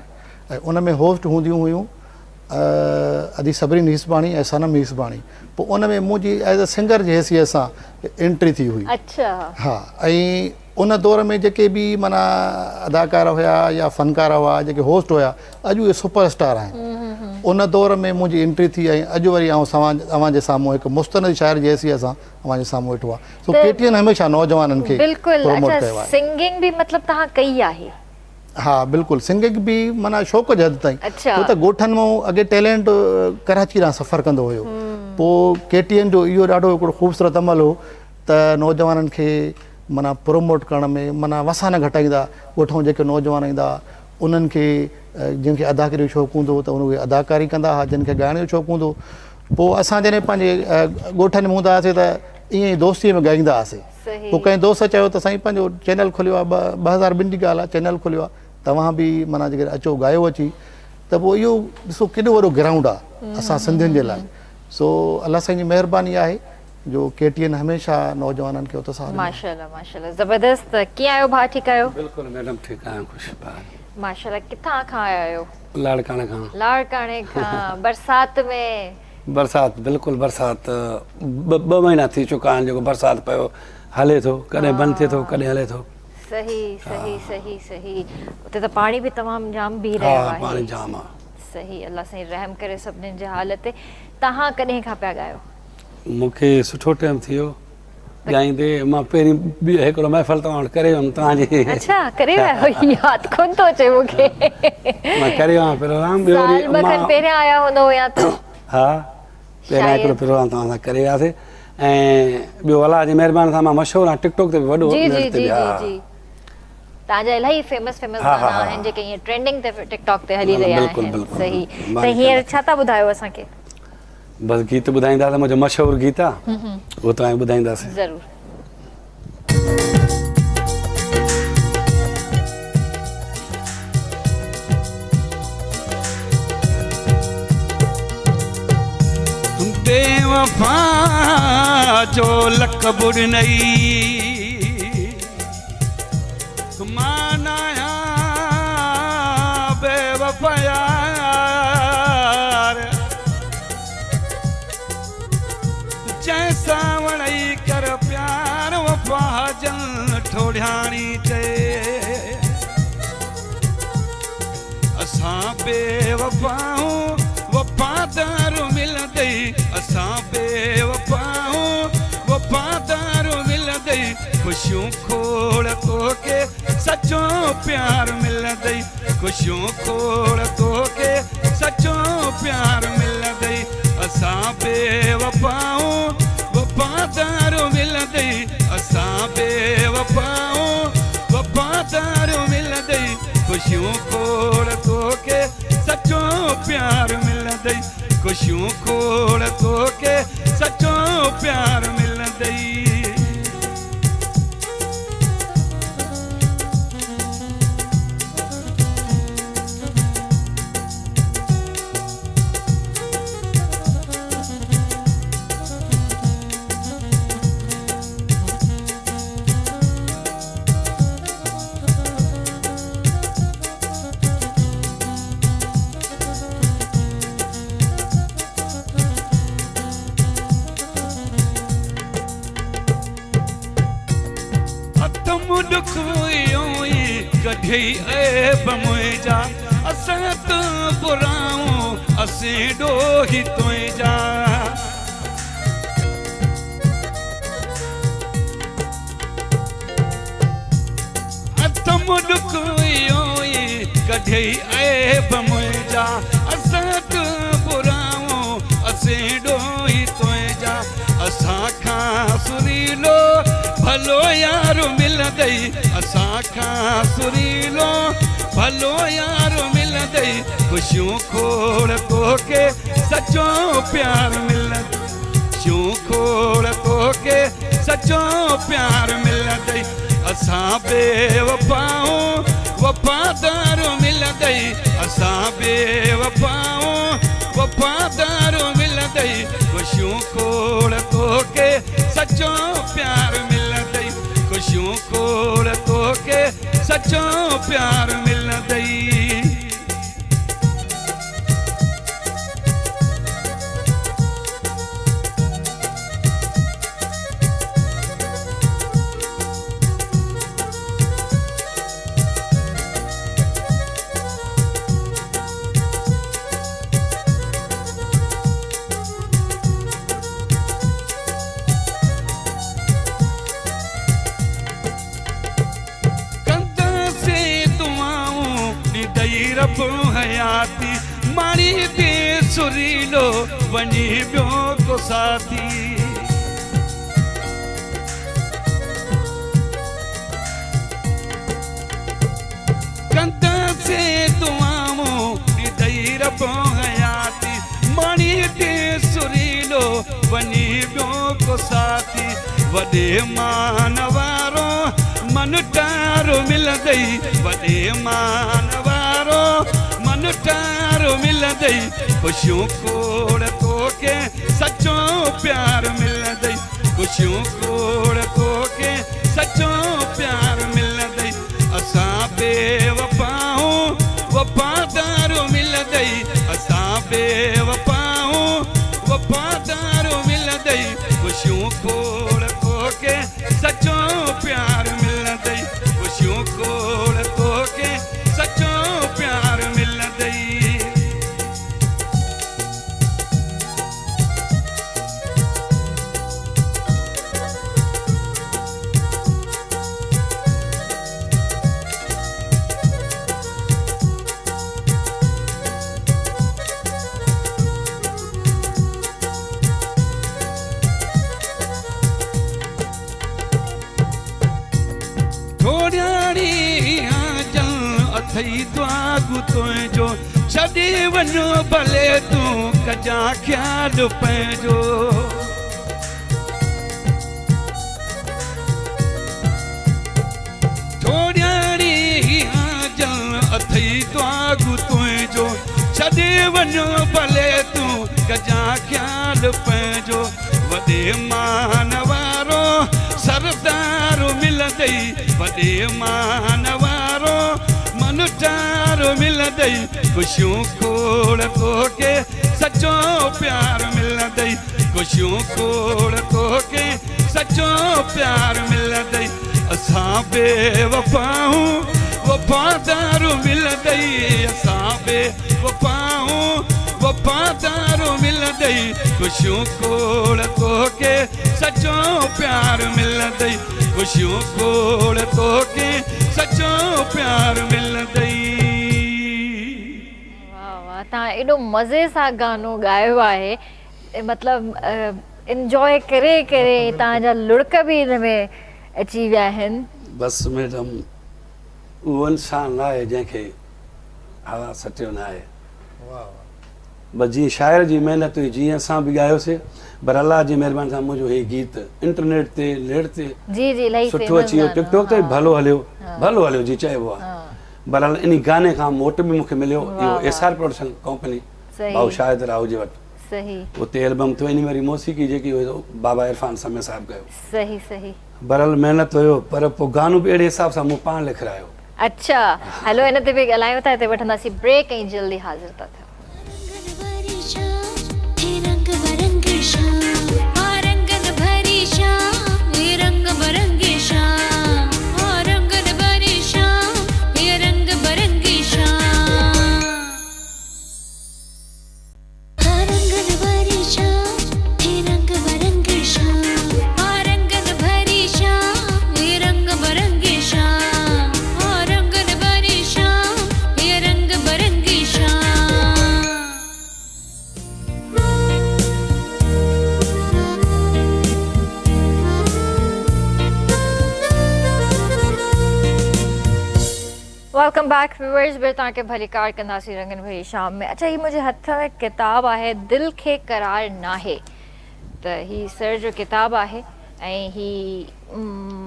ऐं उन में होस्ट हूंदियूं हुयूं अदी सबरीन हिसबाणी ऐं सनम हिसबाणी। पोइ उन में मुंहिंजी एज़ अ सिंगर जी हैसियत सां एंट्री थी हुई। हा, ऐं उन दौर में जेके बि माना अदाकार हुया या फ़नकार हुआ जेके होस्ट हुया अॼु उहे सुपरस्टार आहिनि। उन दौर में मुंहिंजी एंट्री थी ऐं अॼु वरी अव्हांजे साम्हूं हिकु मुस्तनद शाइर जी हैसियत सां अव्हांजे साम्हूं वेठो आहे। सो KTN हमेशह नौजवाननि खे प्रमोट कयो आहे। सिंगिंग बि मतिलबु तव्हां कई आहे? हा बिल्कुलु, सिंगिंग बि माना शौक़ु जे हद ताईं। छो त ॻोठनि मां अॻे टैलेंट कराची ॾांहुं सफ़र कंदो हुयो, पोइ KTN जो इहो ॾाढो हिकिड़ो ख़ूबसूरत अमल हो त नौजवाननि खे माना प्रमोट करण में माना वसा न घटाईंदा। ॻोठूं जेके नौजवान ईंदा उन्हनि खे जिनखे अदाकारी जो शौक़ु हूंदो त उहे अदाकारी कंदा हुआ, जिन खे ॻाइण जो शौक़ु हूंदो। पोइ असां जॾहिं पंहिंजे ॻोठनि में हूंदा हुआसीं त ईअं ई दोस्तीअ में ॻाईंदा हुआसीं। पोइ कंहिं दोस्त चयो त साईं पंहिंजो चैनल खोलियो आहे, 2002 जी ॻाल्हि आहे, चैनल खोलियो आहे, तव्हां बि माना जेकॾहिं अचो ॻायो अची त पोइ इहो ॾिसो केॾो वॾो ग्राउंड आहे असां सिंधियुनि जे लाइ। सो अलाह साईं जी महिरबानी आहे जो KTN हमेशह नौजवाननि खे उत्साह। माशाल्लाह माशाल्लाह, ज़बरदस्त। कीअं आहियो भाउ, ठीकु आहियो? बिल्कुलु मैडम ठीकु आहियां, ख़ुशि माशाल्लाह। किथां खां आया आहियो? लाड़काणे खां। लाड़काणे खां। बरसाति में? बरसाति बिल्कुलु, बरसाति ॿ महीना थी चुका आहिनि जेको बरसाति पियो हले थो, कॾहिं बंदि थिए थो कॾहिं हले थो। सही सही सही सही। उते त पाणी बि तमामु जाम बीह रहियो आहे। पाणी जाम आहे। सही, अल्लाह साईं रहम करे सभिनीनि जे हाल ते। तव्हां कॾहिं खां पिया ॻायो? मूंखे सुठो टाइम थी वियो ॻाईंदे। मां पहिरीं बि हिकिड़ो महफ़िल तव्हां वटि करे वियुमि तव्हांजी। अच्छा, करे विया? यादि कोन थो अचे मूंखे। मां करे वियो आहियां प्रोग्राम। पहिरियां आया हूंदो या त? हा, पहिरियां हिकिड़ो प्रोग्राम तव्हां सां करे वियासीं ऐं ॿियो अलाह जी महिरबानी सां मां मशहूरु आहियां, टिकटॉक ते बि वॾो। तव्हांजा इलाही फेमस गाना आहिनि जेके हीअं ट्रेंडिंग ते टिकटॉक ते हली रहिया आहिनि। सही, त हींअर छा था ॿुधायो असांखे? बस गीत ॿुधाईंदा त मुंहिंजो मशहूरु गीत आहे उहो तव्हां ॿुधाईंदासीं। ज़रूर। बेवफा जो लक़ब नई मानाया बेवफा यार जैसा वणई कर प्यार वफा जन ठोड़ियाणी चए असां बेवफाऊं वफादार मिलंदई असां बेवफाऊं वफादार मिलंदई ख़ुशियूं खोड़ तोखे सचो प्यार मिलंदई ख़ुशियूं खोड़ तोखे सचो प्यार मिलंदई असां बेवफाऊं वफादार मिलंदई असां बेवफाऊं वफादार मिलंदई ख़ुशियूं खोड़ तोखे सचो प्यार मिलंदई ख़ुशियूं खोड़ तोखे सचो प्यार मिलंदई। कढई ऐब मुंहिंजा असां त बुराऊं असीं ॾोही तुंहिंजा मुॾुक इहो ई कढई ऐब मुंहिंजा असां त बुराऊं असीं ॾोही तुंहिंजा असां खां सुरीलो भलो यार मिलंदई असां खां सुरीलो भलो यार मिलंदई ख़ुशियूं खोड़ तोखे सचो प्यार मिलंदई ख़ुशियूं खोड़ तोखे सचो प्यार मिलंदई असां बेवफाऊं वफादार मिलंदई असां बेवफाऊं वफादार मिलंदई ख़ुशियूं खोड़ तोखे सचो प्यार मिलंदई ख़ुशियूं खोड़ तोखे सचो प्यार मिलंदई। रब हयाती मारी दे सुरीलो वनी बियो को साथी कंदा से दुआओं दई रब हयाती मारी दे सुरीलो वनी बियो को साथी वडे मानवारो मन टारो मिलंदई वडे मानवारो मन टारो मिलंदई ख़ुशियूं खोड़ तोखे सचो प्यार मिलंदई ख़ुशियूं खोड़ तोखे सचो प्यार मिलंदई असां बेवफाऊं वफादार मिलंदई असां बेवफाऊं वफादार मिलंदई ख़ुशियूं खोड़ तोखे सचो प्यार मिलंदई ख़ुशियूं खोड़ तोखे सचो प्यार मिलंदई। थोड़ियाड़ी जल अथई द्वागु तुंहिंजो छॾे वञो भले तूं कजां ख़्यालु पंहिंजो छोड़ियाणी हाजल अथई द्वागु तुंहिंजो छॾे वञो भले तूं कजां ख़्यालु पंहिंजो वॾे मान वारो सरदार मिलंदई वॾे मान वारो मनुचार मिलंदई ख़ुशियूं खोड़ तोखे सचो प्यार मिलंदई ख़ुशियूं खोड़ तोखे सचो प्यार मिलंदई असां बेवफ़ाऊं वफ़ादार मिलंदई असां बेवफ़ाऊं वफ़ादार मिलंदई ख़ुशियूं खोड़ तोखे सचो प्यार मिलंदई ख़ुशियूं खोड़ तोखे सचो प्यार मिलंदई वाह वाह तव्हां एॾो मज़े सां गानो ॻायो आहे मतिलबु इंजॉय करे करे तव्हांजा लुड़क बि हिन में अची विया आहिनि बसि मैडम उहो इंसानु न आहे जंहिंखे हवा सटियो न आहे बसि जीअं शाइर जी महिनत हुई जीअं असां बि ॻायोसीं पर अलाह जी महिरबानी सां मुंहिंजो हीउ गीत इंटरनेट ते नेट ते जी जी इलाही सुठो अची वियो टिकटॉक ते भलो हलियो जी चइबो आहे बहरहाल इन गाने खां मोट बि मूंखे मिलियो इहो एसआर प्रोडक्शन कंपनी भाऊ शाहिद राव जे वटि सही उते एल्बम थियो इन वारी मौसीक़ी जेकी हुई बाबा इरफान समय साहिबु कयो सही सही बहरहाल महिनत हुयो पर पोइ गानो बि अहिड़े हिसाब सां मूं पाण लिखरायो अच्छा हलो हिन ते बि ॻाल्हायूं था हिते वठंदासीं ब्रेक ऐं जल्दी हाज़िर था थियूं वेलकम बैक व्यूअर्स फिर तव्हांखे भली कार कंदासीं रंगन भरी शाम में अच्छा ही मुंहिंजे हथ में किताब आहे दिल खे करार नाहे त ही सर जो किताब आहे ऐं ही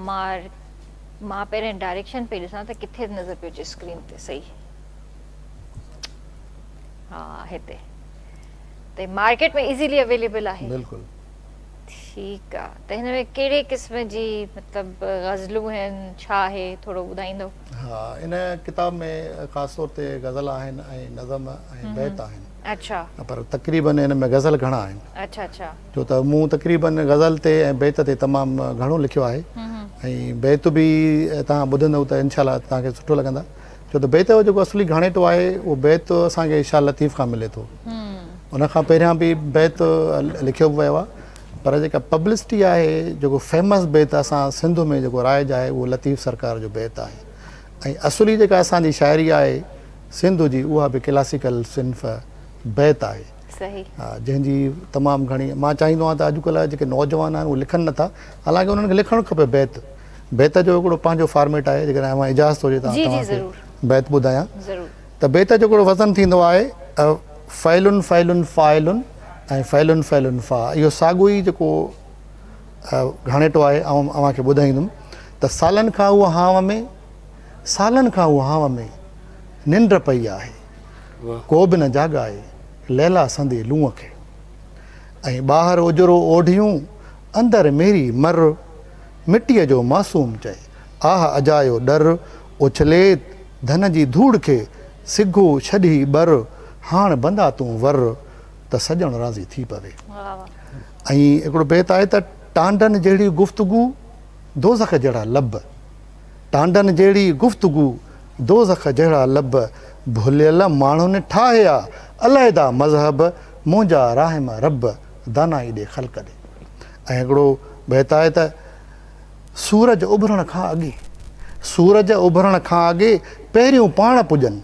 मां पहिरें डायरेक्शन पे ॾिसां त किथे नज़र पियो अचे स्क्रीन ते सही हा हिते त मार्केट में इज़ीली अवेलेबल आहे बिल्कुलु ठीकु आहे त हिन में कहिड़े क़िस्म जी मतिलबु ग़ज़लूं आहिनि छा आहे थोरो ॿुधाईंदो हा इन किताब में ख़ासि तौर ते ग़ज़ल आहिनि ऐं नज़म ऐं बैत आहिनि अच्छा पर तक़रीबन हिन में ग़ज़ल घणा आहिनि अच्छा अच्छा छो त मूं तक़रीबन ग़ज़ल ते ऐं बैत ते तमामु घणो लिखियो आहे ऐं बैत बि तव्हां ॿुधंदव त इनशाला तव्हांखे सुठो लॻंदा छो त बैत जो जेको असली घाणेटो आहे उहो बैत असांखे शाह लतीफ़ खां मिले थो उनखां पहिरियां बि बैत लिखियो बि वियो आहे पर जेका पब्लिसिटी आहे जेको फेमस बैत असां सिंध में जेको राइज आहे उहो लतीफ़ सरकार जो बैत आहे ऐं असली जेका असांजी शाइरी आहे सिंध जी उहा बि क्लासिकल सिंफ़ बैत आहे सही हा जंहिंजी तमामु घणी मां चाहींदो आहियां त अॼुकल्ह जेके नौजवान आहिनि उहे लिखनि नथा हालांकि उन्हनि खे लिखणु खपे बैत जो हिकिड़ो पंहिंजो फॉर्मेट आहे जेकॾहिं मां इजाज़त हुजे त तव्हांखे बैत ॿुधायां त बैत जो हिकिड़ो वज़न थींदो आहे फ़ैलुन फ़ैलुन फ़ाइलुन ऐं फ़ैलुन फ़ैलुन फ़ा इहो साॻियो ई जेको घाणेटो आहे ऐं अव्हांखे ॿुधाईंदुमि त सालनि खां उहा हाव में निंड पई आहे को बि न जाॻाए लैला संदे लूंहं खे ऐं ॿाहिरि उजरो ओढ़ियूं अंदरि मेरी मर मिटीअ जो मासूम चए आह अजायो डर उछलेत धन जी धूड़ खे सिघो छॾी बर हाण बंदा तूं वर त सॼण राज़ी थी पवे ऐं हिकिड़ो बैत आहे त टांडन जहिड़ी गुफ़्तगू दोज़ख जहिड़ा लब टांडन जहिड़ी गुफ़्तगू दोज़ख जहिड़ा लब भुलियल माण्हुनि ठाहिया अलहदा मज़हब मुंहिंजा राहिम रब दानाई ॾे ख़ल्क़ ॾे ऐं हिकिड़ो बैत आहे त सूरज उभरण खां अॻे पहिरियों पाण पुॼनि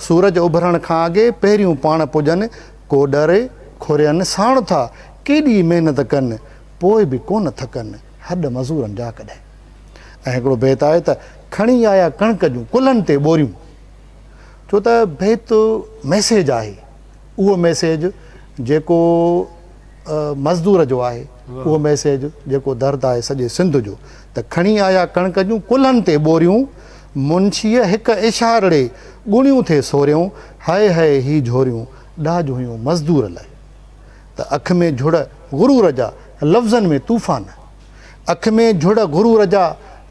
सूरज उभरण खां अॻे पहिरियों पाण पुॼनि को डरे खुरियनि साण था केॾी महिनत कनि पोइ बि कोन थकनि हॾ मज़ूरनि जा कॾहिं ऐं हिकिड़ो बैत आहे त खणी आया कणिक जूं कुलनि ते ॿोरियूं छो त बैत मैसेज आहे, उहो मैसेज जेको मज़दूर जो आहे, उहो मैसेज जेको दर्द आहे सॼे सिंध जो। त खणी आया कणक जूं कुल्हनि ते ॿोरियूं, मुंशीअ हिकु इशारे ॻुणियूं थे सोरियूं, हाय हाय ही झोरियूं ॾाज हुयूं मज़दूर लाइ। त अख में झुड़ गुरूर जा लफ़्ज़नि में तूफ़ान, अख में झुड़ गुरूर जा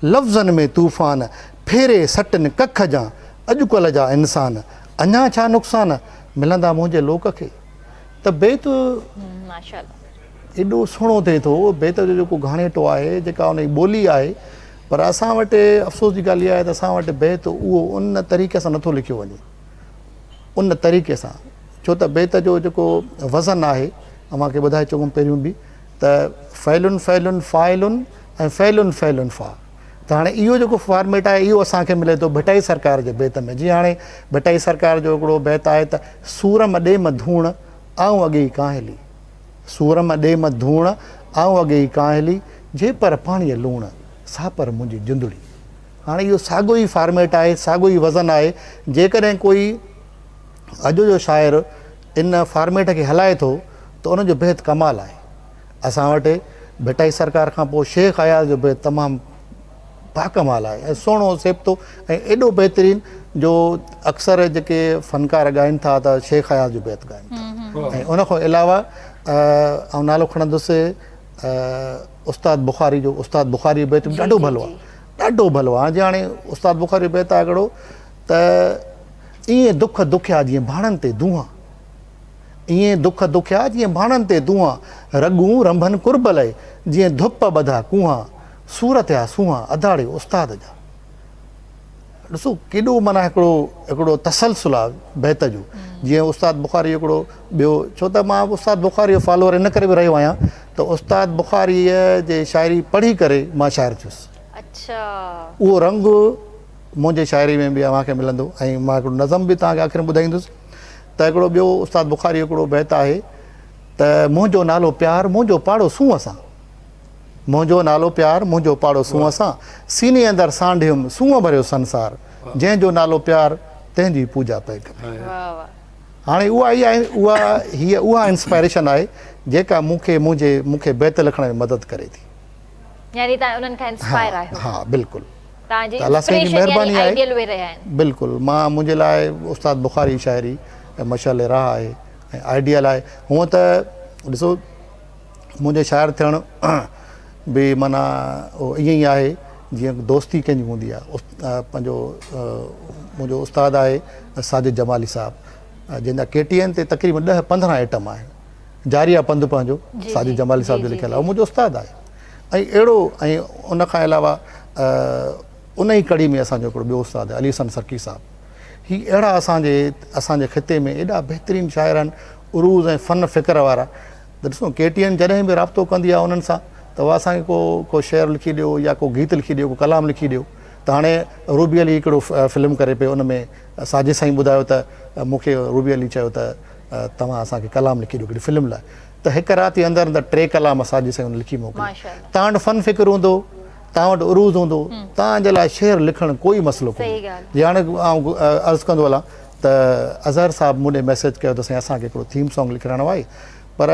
लफ़्ज़नि में तूफ़ान, फेरे सटनि कख जा अॼुकल्ह जा इंसान, अञा छा नुक़सान मिलंदा मुंहिंजे लोक खे। त बैत माशाल्लाह एॾो सुहिणो थिए थो, बैत जो जेको घाणेटो आहे, जेका उन जी ॿोली आहे, पर असां वटि अफ़सोस जी ॻाल्हि इहा आहे त असां वटि बैत उहो उन तरीक़े सां नथो लिखियो वञे, उन तरीक़े सां। छो त बैत जो जेको वज़न आहे, अव्हांखे ॿुधाए चुकुमि पहिरियों बि, त फ़ैलुन फ़ैलुन फ़ाइलुन ऐं फ़ैलुन फ़ैलुन फ़ा। त हाणे इहो जेको फॉर्मेट आहे, इहो असांखे मिले थो भटाई सरकार जे बैत में। जीअं हाणे भटाई सरकार जो हिकिड़ो बैत आहे त सूरम ॾे म धूण आऊं अॻे ई काहेली, सूरम ॾे म धूण आऊं अॻे ई काहेली, जे पर पाणीअ लूण सा पर मुंहिंजी जिंदड़ी। हाणे इहो साॻियो ई फॉर्मेट आहे, साॻियो ई वज़न आहे। जेकॾहिं कोई अॼु जो शाइर इन फॉर्मेट खे हलाए थो त उनजो बैत कमाल आहे। असां वटि भटाई सरकार खां पोइ शेख अयाज़ जो बैत तमामु बाकमाल आहे ऐं सुहिणो सेप्तो ऐं एॾो बहितरीनु जो अक्सर जेके फ़नकार ॻाइनि था त शेख अयाज़ जो बैत ॻाइनि था। ऐं उन खां अलावा आउं नालो खणंदुसि उस्ताद बुखारी जो। उस्ताद बुखारी जो बैत ॾाढो भलो आहे, ॾाढो भलो आहे। हाणे उस्ताद बुखारी जो बैत आहे हिकिड़ो त ईअं दुख दुखिया जीअं भाणनि ते धुआं, ईअं दुख दुखिया जीअं भाणनि ते धुआं, रॻूं रंभनि कुर्ब लाइ जीअं धुप ॿधा कुआं, सूरत या सूंहं अधाड़े उस्ताद जा। ॾिसो केॾो माना हिकिड़ो तसलसुल आहे बैत जो। जीअं उस्ताद बुखारी हिकिड़ो ॿियो, छो त मां उस्ताद बुखारी जो फॉलोअर इन करे बि रहियो आहियां त उस्ताद बुखारीअ जे शाइरी पढ़ी करे मां शाइर थियुसि। अच्छा उहो रंग मुंहिंजे शाइरी में बि अव्हांखे मिलंदो। ऐं मां हिकिड़ो नज़म बि तव्हांखे आख़िर में ॿुधाईंदुसि त हिकिड़ो ॿियो उस्ताद बुखारी हिकिड़ो बैत आहे त मुंहिंजो नालो प्यार मुंहिंजो पाड़ो सूंहं सां, मुंहिंजो नालो प्यार मुंहिंजो पाड़ो सूंहं सां, सीने अंदरि सांढियुमि सूंहं भरियो संसार, जंहिंजो नालो प्यार तंहिंजी पूॼा पए करे। हाणे उहा ई आहे, उहा इंस्पायरेशन आहे जेका मूंखे बैत लिखण में मदद करे थी। यानी तव्हां उन्हनि खां इंस्पायर आहियो। हा बिल्कुलु, तव्हांजी अल्लाह साईं जी इंस्पिरेशन महिरबानी यानी आहे। आइडियल वे रहिया आहिनि। बिल्कुलु, मां मुंहिंजे लाइ उस्ताद बुखारी शाइरी ऐं मशाल राह आहे ऐं आइडियल आहे। हूअं त ॾिसो मुंहिंजे शाइर थियणु बि माना ईअं ई आहे जीअं दोस्ती कंहिंजी हूंदी आहे। पंहिंजो मुंहिंजो उस्तादु आहे साजिद जमाली साहिबु, जंहिंजा KTN ते तक़रीबन 10-15 आइटम आहिनि। जारिया पंधु पंहिंजो साजिद जमाली साहिब जो लिखियलु आहे, मुंहिंजो उस्तादु आहे। ऐं अहिड़ो, ऐं उन खां अलावा उन ई कड़ी में असांजो हिकिड़ो ॿियो उस्तादु आहे अली हसन सरकी साहिबु। ही अहिड़ा असांजे ख़िते में एॾा बहितरीनु शाइर आहिनि, उरूज़ ऐं फ़न फ़िक्र वारा। त ॾिसो KTN जॾहिं बि राब्तो कंदी आहे उन्हनि सां त उहा असांखे को शेर लिखी ॾियो या को गीत लिखी ॾियो, को कलाम लिखी ॾियो। त हाणे रूबी अली हिकिड़ो फिल्म करे पियो, उन में साजिद साईं ॿुधायो त मूंखे रूबी अली चयो त तव्हां असांखे कलाम लिखी ॾियो हिकिड़ी फिल्म लाइ। त हिकु राति जे अंदरि 3 कलाम साजिद साईं लिखी मोकिलियो। तव्हां वटि फ़न फ़िक्र हूंदो, तव्हां वटि उरूज़ हूंदो, तव्हांजे लाइ शेर लिखणु कोई मसइलो कोन्हे। हाणे आउं अर्ज़ु कंदो हलां त अज़हर साहिबु मूं ॾे मैसेज कयो त साईं असांखे हिकिड़ो थीम सॉन्ग लिखाइणो आहे, पर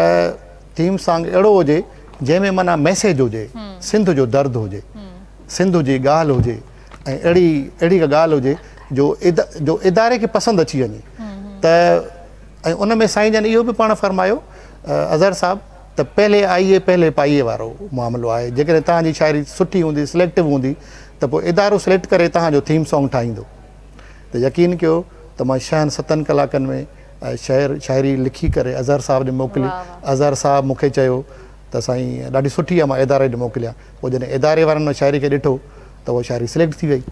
थीम सॉन्ग अहिड़ो हुजे जंहिंमें माना मैसेज हुजे, सिंध जो दर्द हुजे, सिंध जी ॻाल्हि हुजे, ऐं अहिड़ी का ॻाल्हि हुजे जो इदारे खे पसंदि अची वञे। त ऐं उन में साईं जन इहो बि पाण फरमायो अज़हर साहिबु त पहले आइए पहले पाइए वारो मामिलो आहे। जेकॾहिं तव्हांजी शाइरी सुठी हूंदी, सिलेक्टिव हूंदी, त पोइ इदारो सिलेक्ट करे तव्हांजो थीम सॉन्ग ठाहींदो। त यकीन कयो त मां 6-7 कलाकनि में शाइरी लिखी करे अज़हर साहिब ॾे मोकिली। अज़हर साहिबु मूंखे चयो त साईं ॾाढी सुठी आहे, मां इदारे ॾे मोकिलियां। पोइ जॾहिं इदारे वारनि शाइरी खे ॾिठो त उहा शाइरी सिलेक्ट थी वई।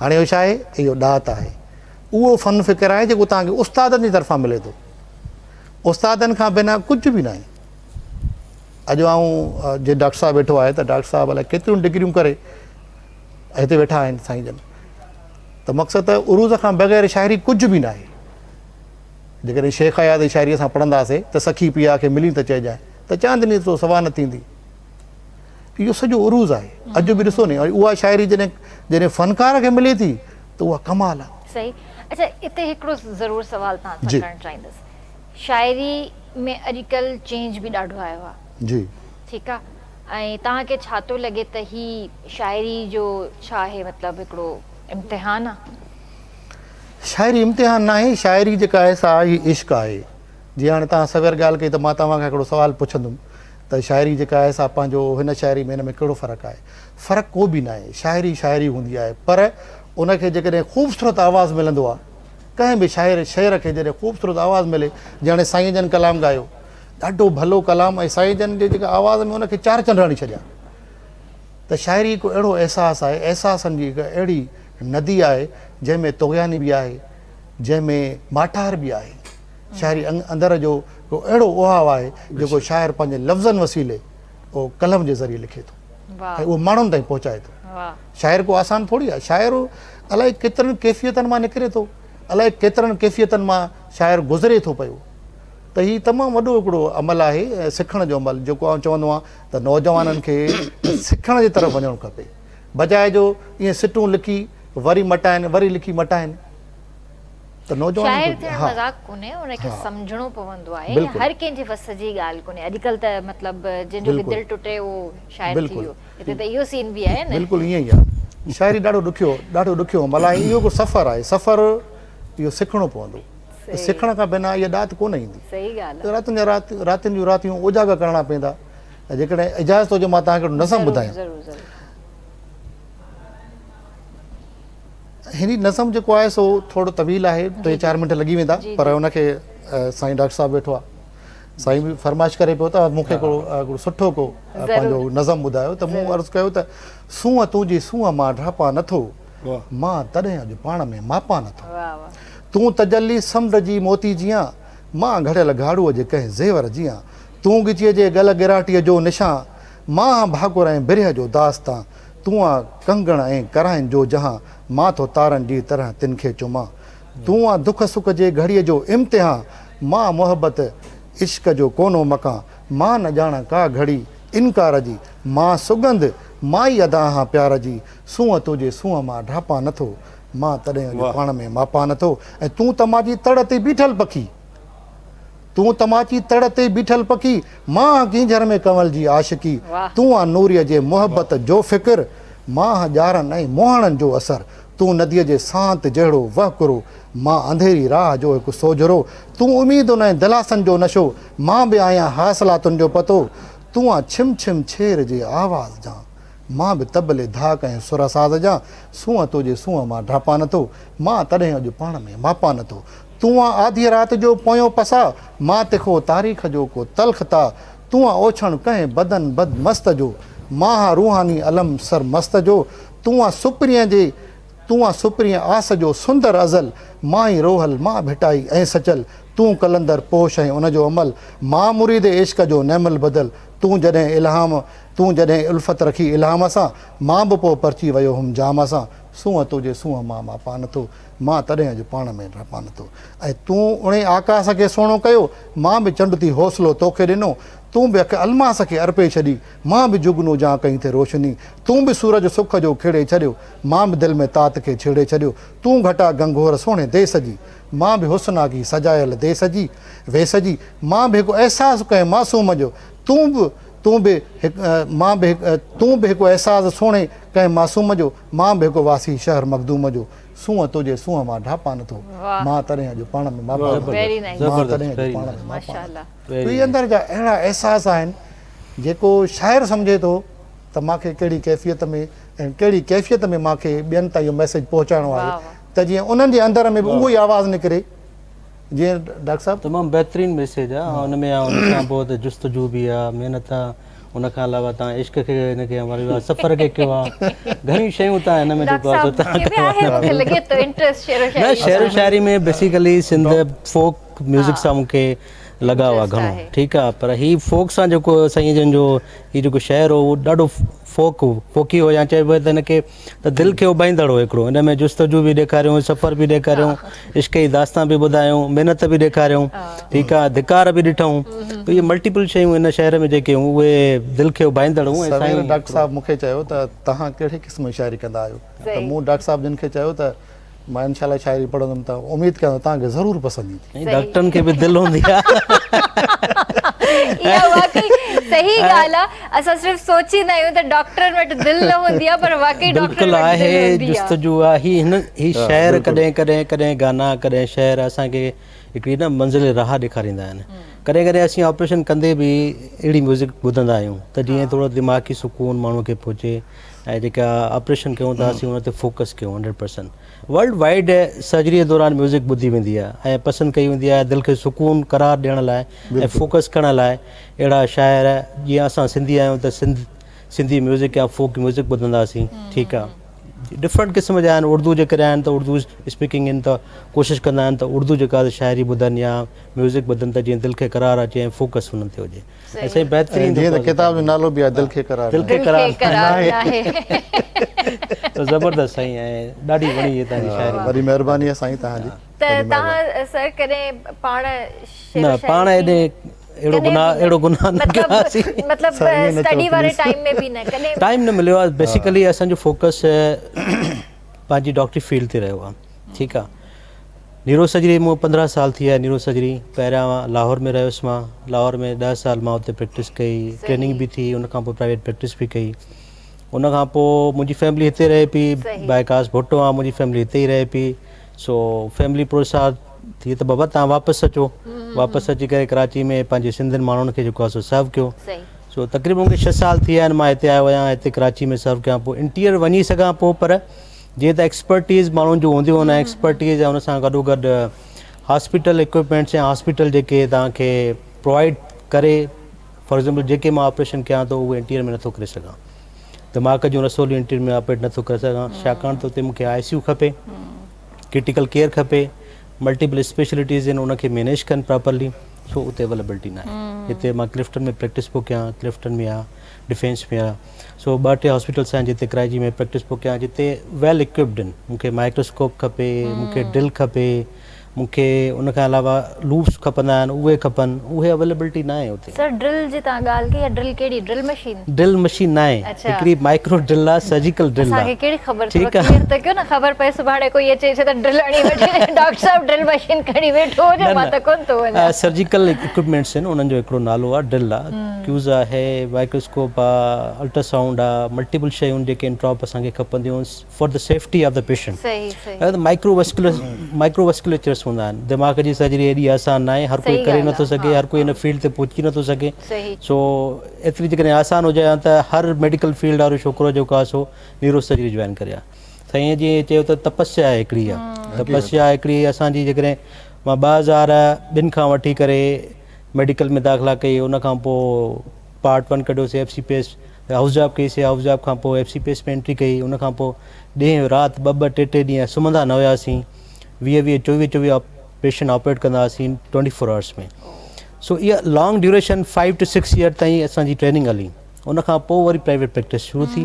हाणे इहो छा आहे, इहो ॾात आहे, उहो फ़न फ़िक्र आहे जेको तव्हांखे उस्तादनि जी तरफ़ां मिले थो। उस्तादनि खां बिना कुझु बि न आहे। अॼु आउं जे डॉक्टर साहिबु वेठो आहे त डॉक्टर साहिबु अलाए केतिरियूं डिग्रियूं करे हिते वेठा आहिनि साईं जन। त मक़सदु त उरूज़ खां बग़ैर शाइरी कुझु बि न आहे। जेकॾहिं शेख अयाज़ जी शाइरी असां पढ़ंदासीं त सखी पिया खे मिली त चइजांइ त चांदनी तो सवा न थींदी। इहो सॼो उरूज़ आहे। अॼु बि ॾिसो न, उहा शाइरी जॾहिं फ़नकार खे मिले थी त उहा कमाल आहे। सही। अच्छा इते हिकिड़ो ज़रूरु सवाल तव्हां सां जी। करणु चाहींदसि, शाइरी में अॼुकल्ह चेंज बि ॾाढो आयो आहे, जी ठीकु आहे, ऐं तव्हांखे छा थो लॻे त ही शाइरी जो छा आहे मतिलबु हिकिड़ो इम्तिहान आहे? शाइरी इम्तिहान न आहे, शाइरी जेका आहे सा ही इश्क आहे। जीअं हाणे तव्हां सवेर ॻाल्हि कई त मां तव्हांखां हिकिड़ो सुवालु पुछंदुमि त शाइरी जेका आहे सा पंहिंजो हिन शाइरी में हिन में कहिड़ो फ़र्क़ु आहे? फ़र्क़ु को बि न आहे, शाइरी शाइरी हूंदी आहे, पर उनखे जेकॾहिं ख़ूबसूरत आवाज़ु मिलंदो आहे, कंहिं बि शेर खे जॾहिं ख़ूबसूरत आवाज़ु मिले, जीअं हाणे साईं जन कलाम ॻायो, ॾाढो भलो कलाम, ऐं साईं जन जे जेका आवाज़ में उनखे चार चंड हणी छॾिया। त शाइरी हिकु अहिड़ो अहसासु आहे, अहसासनि जी हिकु अहिड़ी नदी आहे जंहिंमें तुग़यानी बि आहे, जंहिंमें माठार बि आहे। शाइरी अंदर जो को अहिड़ो उहाव आहे जेको शाइर पंहिंजे लफ़्ज़नि वसीले उहो कलम जे ज़रिए लिखे थो ऐं उहो माण्हुनि ताईं पहुचाए थो। शाइर को आसान थोरी आहे, शाइर अलाए केतिरनि कैफ़ियतनि मां निकिरे थो, अलाए केतिरनि कैफ़ियतनि मां शाइर गुज़रे थो पियो। त हीउ तमामु वॾो हिकिड़ो अमल आहे, सिखण जो अमल, जेको आउं चवंदो आहियां त नौजवाननि खे सिखण जी तरफ़ वञणु खपे, बजाए जो ईअं सिटूं लिखी वरी मटाइनि, वरी लिखी मटाइनि। त नौजवान शाइर थियणु मज़ाक कोन्हे, उनखे सम्झणो पवंदो आहे, हर कंहिंजे वस जी ॻाल्हि कोन्हे। अॼुकल्ह त मतिलबु जंहिंजो बि दिलि टुटे उहो शाइर थी वियो, हिते त इहो सीन बि आहे न। बिल्कुलु ईअं ई आहे, शाइरी ॾाढो ॾुखियो अमल आहे, इहो को सफ़र आहे, सफ़र इहो सिखणो पवंदो, सिखण खां बिना इहा ॾात कोन ईंदी। सही ॻाल्हि आहे। रातिनि जूं रातियूं उजागर करणा पवंदा। जेकॾहिं इजाज़त हुजे मां तव्हांखे नज़म ॿुधायां। हिन नज़म जेको आहे सो थोरो तवील आहे, 3-4 मिंट लॻी वेंदा, पर हुनखे साईं डॉक्टर साहिबु वेठो आहे, साईं बि फरमाइश करे पियो त मूंखे हिकिड़ो सुठो को पंहिंजो नज़म ॿुधायो। त मूं अर्ज़ु कयो त सूंहं तुंहिंजी सूंहं मां ढापा नथो, मां तॾहिं अॼु पाण में मापा नथो, तूं तजली समुंड जी मोती जीअं, मां घड़ियल घाड़ूअ जे कंहिं ज़ेवर जीअं, तूं गिचीअ जे गल गिराटीअ जो निशान, मां भाकुर ऐं बिरह जो दास्तां, तूं आ कंगण ऐं कराइनि जो जहां, मां थो तारनि जी तरह तिन खे चुमां, तूं आ दुख सुख जे घड़ीअ जो इम्तिहान, मां मोहबत इश्क जो कोनो मकां, मां न ॼाणा का घड़ी इनकार जी, मां सुगंध माई अदा हां प्यार जी, सूंहं तुंहिंजे सूंहं मां ढापा नथो, मां तॾहिं अॼु पाण में मापा नथो। ऐं तूं तमाची तड़ ते बीठल पखी, तूं तमाची तड़ ते बीठल पखी, मां कींझर में कंवल जी आशिकी, तूं आ नूरीअ जे मोहबत जो फ़िक्र, मां ॼारनि ऐं मोहणनि जो असर, तूं नदीअ जे सांत जहिड़ो वहकुरो, मां अंधेरी राह जो हिकु सोजरो, तूं उमीदुनि ऐं दिलासनि जो नशो, मां बि आहियां हासिलातुनि जो पतो, तूं आ छिम छिम छेर जे आवाज़ जा, मां बि तबले धाक ऐं सुर साज़ जा, सूंहं तुंहिंजे सूंहं मां ढापा नथो, मां तॾहिं अॼु पाण में मापा नथो, तूं आ आधी राति जो पोयों पसा, मां तिखो तारीख़ जो को तलख़ ता, तूं आ ओछण कंहिं बदन बद मस्त जो, मां हा रूहानी अलम सर मस्त जो, तूं आ सुप्रीअ आस जो सुंदर अज़ल, मां ई रोहल मां भिटाई ऐं सचल, तूं कलंदर पोश ऐं उनजो अमल, मां मुरीद इश्क जो नेमल बदल, तूं जॾहिं उल्फत रखी इल्हाम सां, मां बि पोइ परची वियो हुउमि जाम सां, सूंहं तुंहिंजे सूंहं मां मापा नथो, मां तॾहिं अॼु पाण में ढापा नथो। ऐं तूं उणे आकाश खे सुहिणो कयो, मां बि चंड थी हौसलो तोखे ॾिनो, तूं बि अख अलमास खे अर्पे छॾी, मां बि जुगनू जा कई थे रोशनी, तूं बि सूरज सुख जो खेड़े छॾियो, मां बि दिलि में तात खे छेड़े छॾियो, तूं घटा गंगोर सोणे देस जी, मां बि हुस्ना की सजायल देस जी वेस जी, मां बि हिकु अहसासु कंहिं मासूम जो, तूं बि हिकु अहसासु सुहिणे कंहिं मासूम जो, मां बि हिकु वासी शहर मखदूम जो, सूंहं तुंहिंजे सूंहं मां ढापा नथो, मां तॾहिं अॼु पाण में मापा नथो, मां तॾहिं अॼु पाण में मापा नथो। इहे अंदरि जा अहिड़ा अहसास आहिनि जेको शाइर सम्झे थो त मूंखे कहिड़ी कैफ़ियत में ऐं कहिड़ी कैफ़ियत में मूंखे ॿियनि ताईं इहो मैसेज पहुचाइणो आहे, त जीअं उन्हनि जे अंदर में बि उहो ई आवाज़ु निकिरे। जीअं डॉक्टर साहिबु तमामु बहितरीनु मैसेज आहे, हुन में उन खां पोइ त जुस्तजू बि आहे, महिनत आहे, उन खां अलावा तव्हां इश्क खे हिनखे वरी सफ़र खे कयो आहे, घणियूं शयूं तव्हां हिन में जेको आहे न शेरो शाइरी में बेसिकली सिंध फोक म्यूज़िक सां मूंखे लॻाव आहे घणो, ठीकु आहे, पर हीउ फोक सां जेको साईं जन जो हीउ जेको शहर हो उहो ॾाढो फोकी हो, या चइबो त हिनखे त दिलि खे उॿाईंदड़ हो हिकिड़ो, हिन में जुस्तजू बि ॾेखारियूं, सफ़र बि ॾेखारियूं, इश्क जी दास्तां बि ॿुधायूं, महिनत बि ॾेखारियूं, ठीकु आहे, धिकार बि ॾिठूं, त इहे मल्टीपल शयूं हिन शहर में जेके उहे दिलि खे उॿाईंदड़ हुयूं। डॉक्टर साहिबु मूंखे चयो त तव्हां कहिड़े क़िस्म जी शाइरी कंदा आहियो, त मूं डॉक्टर साहिबु जिन खे चयो त मां इंशाल्लाह शायरी पढ़ंदुमि त उमेद कयां थो तव्हांखे ज़रूरु पसंदि ईंदी। ऐं डॉक्टरनि खे बि दिलि हूंदी आहे। इहा वाकई सही ॻाल्हि आहे। असां सिर्फ़ु सोचींदा आहियूं त डॉक्टरनि वटि दिलि न हूंदी आहे, पर वाकई डॉक्टर बिल्कुलु वटि दिलि आहे, हूंदी आहे। जुस्तजू आहे। ही शहर कॾहिं कॾहिं कॾहिं गाना, कॾहिं शहर असांखे हिकिड़ी न मंज़िल राह ॾेखारींदा आहिनि। कॾहिं कॾहिं असीं ऑपरेशन कंदे बि अहिड़ी म्यूज़िक ॿुधंदा आहियूं त जीअं थोरो दिमाग़ी सुकून माण्हू खे पहुचे ऐं जेका ऑपरेशन कयूं था असीं हुन ते फोकस कयूं 100%। वर्ल्ड वाइड सर्जरीअ दौरान म्यूज़िक ॿुधी वेंदी आहे ऐं पसंदि कई वेंदी आहे दिलि खे सुकून करार ॾियण लाइ ऐं फोकस करण लाइ। अहिड़ा शाइर जीअं असां सिंधी आहियूं त सिंधी म्यूज़िक या फोक म्यूज़िक ॿुधंदासीं, ठीकु आहे। डिफरेंट क़िस्म जा आहिनि, उर्दू जेकॾहिं आहिनि त उर्दू स्पीकिंग आहिनि त कोशिशि कंदा आहिनि त उर्दू जेका शाइरी ॿुधनि या म्यूज़िक ॿुधनि त जीअं दिलि खे करार अचे ऐं फोकस हुननि ते हुजे। ऐं साईं बहितरीनु जीअं त किताब जो नालो बि आहे दिलि खे करार। दिलि खे करार करार आहे। त ज़बरदस्त साईं, ऐं ॾाढी वणी इहा तव्हांजी शाइरी। वरी महिरबानी आहे साईं तव्हांजी। त तव्हां सर कॾहिं पाण न पाण अहिड़ो गुनाह न कयोसीं। मतलब स्टडी वारे टाइम में बि न कॾहिं टाइम न मिलियो आहे। बेसिकली असांजो फोकस पंहिंजी डॉक्टरी फील्ड ते रहियो आहे, ठीकु आहे। न्यूरो सर्जरी मूं 15 साल थी आहे। न्यूरो सर्जरी पहिरियां लाहौर में रहियुसि मां। लाहौर में 10 साल मां हुते प्रैक्टिस कई, ट्रेनिंग बि थी, उनखां पोइ प्राइवेट प्रैक्टिस बि कई। उनखां पोइ मुंहिंजी फैमिली हिते रहे पई, बाइकास भुट्टो आहे, मुंहिंजी फैमिली हिते ई रहे पई। सो फैमिली प्रोत्साहन थी त बाबा तव्हां वापसि अचो। वापसि अची करे कराची में पंहिंजे सिंधियुनि माण्हुनि खे जेको आहे सो सर्व कयो। सो तक़रीबन मूंखे 6 साल थी विया आहिनि मां हिते आयो आहियां। हिते कराची में सर्व कयां पोइ इंटीरियर वञी सघां पोइ, पर जीअं त एक्सपर्टीज़ माण्हुनि जूं हूंदियूं आहिनि, एक्सपर्टीज़ ऐं हुन सां गॾोगॾु हॉस्पिटल इक्विपमेंट्स ऐं हॉस्पिटल जेके तव्हांखे प्रोवाइड करे, फॉर एग्ज़ाम्पल जेके मां ऑपरेशन कयां थो उहे इंटीरियर में नथो करे सघां। दिमाग़ जूं रसोलियूं इंटीरियर में ऑपरेट नथो करे सघां, छाकाणि त उते मूंखे ICU खपे, क्रिटिकल केयर खपे, मल्टीपल स्पेशलिटीज़ आहिनि उनखे मैनेज कनि प्रॉपरली। सो उते अवेलेबिलिटी न आहे। हिते मां क्लिफ्टन में प्रैक्टिस पियो कयां, क्लिफ्टन में आहे, डिफेंस में आहे। सो 2-3 हॉस्पिटल्स आहिनि जिते कराची में प्रैक्टिस पियो कयां, जिते वेल इक्विप्ड आहिनि। मूंखे माइक्रोस्कोप खपे, मूंखे ड्रिल खपे, मूंखे उनखां अलावा लूप्स खपंदा आहिनि, उहे खपनि, उहे अवेलेबिलिटी न आहे हुते। सर ड्रिल जी तव्हां ॻाल्हि कई, ड्रिल कहिड़ी? Drill machine? ड्रिल मशीन न आहे, हिकिड़ी माइक्रो ड्रिल आहे, सर्जिकल ड्रिल आहे। असांखे कहिड़ी ख़बर? ठीकु आहे त कयो न, ख़बर पए सुभाणे कोई अचे त ड्रिल हणी वेठे, डॉक्टर साहब ड्रिल मशीन खणी वेठो हुजे, मां त कोन थो वञा। सर्जिकल इक्विपमेंट्स आहिनि, उन्हनि जो हिकिड़ो नालो आहे ड्रिल आहे, क्यूज़ आहे, माइक्रोस्कोप आहे, अल्ट्रासाउंड आहे, मल्टीपल शयूं जेके इंट्रॉप असांखे खपंदियूं for the safety of the patient. सही माइक्रोवस्कुलेचर्स हूंदा आहिनि। दिमाग़ जी सर्जरी एॾी आसान न आहे, हर कोई करे नथो सघे, हर कोई हिन फील्ड ते पहुची नथो सघे। सो एतिरी जेकॾहिं आसान हुजे हा त हर मेडिकल फील्ड वारो छोकिरो जेको आहे सो न्यूरो सर्जरी जॉइन करे आहे। साईं जीअं चयो त तपस्या हिकिड़ी आहे, तपस्या हिकिड़ी असांजी। जेकॾहिं मां 2002 खां वठी करे मेडिकल में दाख़िला कई, उनखां पोइ पार्ट 1 कढियोसीं, FCPS हाउस जॉब कईसीं, हाउस जॉब खां पोइ FCPS में एंट्री कई। उनखां पोइ ॾींहं राति 2-2, 3-3 ॾींहं सुम्हंदा न हुआसीं। 20-20, 24-24 पेशेंट ऑपरेट कंदा हुआसीं 24 आवर्स में। सो इहा लॉन्ग ड्यूरेशन 5 to 6 ईयर ताईं असांजी ट्रेनिंग हली। उनखां पोइ वरी प्राइवेट प्रैक्टिस शुरू थी।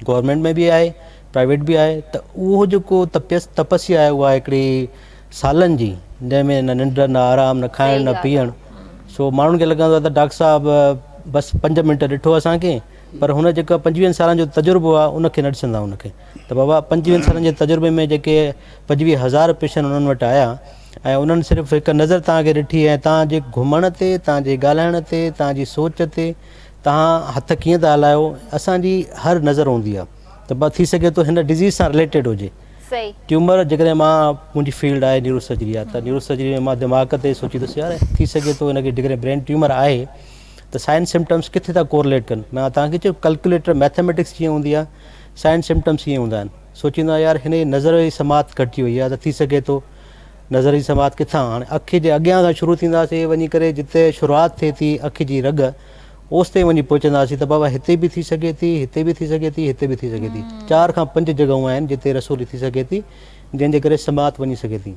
गवर्नमेंट में बि आहे, प्राइवेट बि आहे। त उहो जेको तपस्या आहे उहा हिकिड़ी सालनि जी, जंहिंमें न निंड, न आराम, न खाइणु, न पीअणु। सो माण्हुनि खे लॻंदो आहे त डॉक्टर साहिबु बसि 5 मिंट ॾिठो असांखे, पर हुन जेका 25 सालनि जो तजुर्बो आहे उनखे न ॾिसंदा उनखे। त बाबा 25 सालनि जे तजुर्बे में जेके 25,000 पेशेंट उन्हनि वटि आया ऐं उन्हनि सिर्फ़ु हिकु नज़र तव्हांखे ॾिठी ऐं तव्हांजे घुमण ते, तव्हांजे ॻाल्हाइण ते, तव्हांजी सोच ते, तव्हां हथ कीअं था हलायो, असांजी हर नज़र हूंदी आहे। त थी सघे थो हिन डिज़ीज़ सां रिलेटेड हुजे। ट्यूमर जेकॾहिं मुंहिंजी फील्ड आहे न्यूरो सर्जरी आहे, त न्यूरो सर्जरी में मां दिमाग़ ते सोचींदुसि यार थी सघे थो हिनखे जेकॾहिं ब्रेन ट्यूमर आहे त साइन सिम्टम्स किथे था कोरिलेट कनि। मां तव्हांखे चयो कैलकुलेटर मैथमेटिक्स जीअं हूंदी आहे, साइन सिम्टम्स ईअं हूंदा आहिनि। सोचींदो आहे यार हिन जी नज़र जी समात घटिजी वई आहे, त थी सघे थो नज़र जी समात किथां। हाणे अखि जे अॻियां खां शुरू थींदासीं, वञी करे जिते शुरूआति थिए थी अखि जी रग, ओसि ताईं वञी पहुचंदासीं त बाबा हिते बि थी सघे थी, हिते बि थी सघे थी, हिते बि थी सघे थी। 4 खां 5 जॻहूं आहिनि जिते रसोली थी सघे थी, जंहिंजे करे समात वञी सघे थी।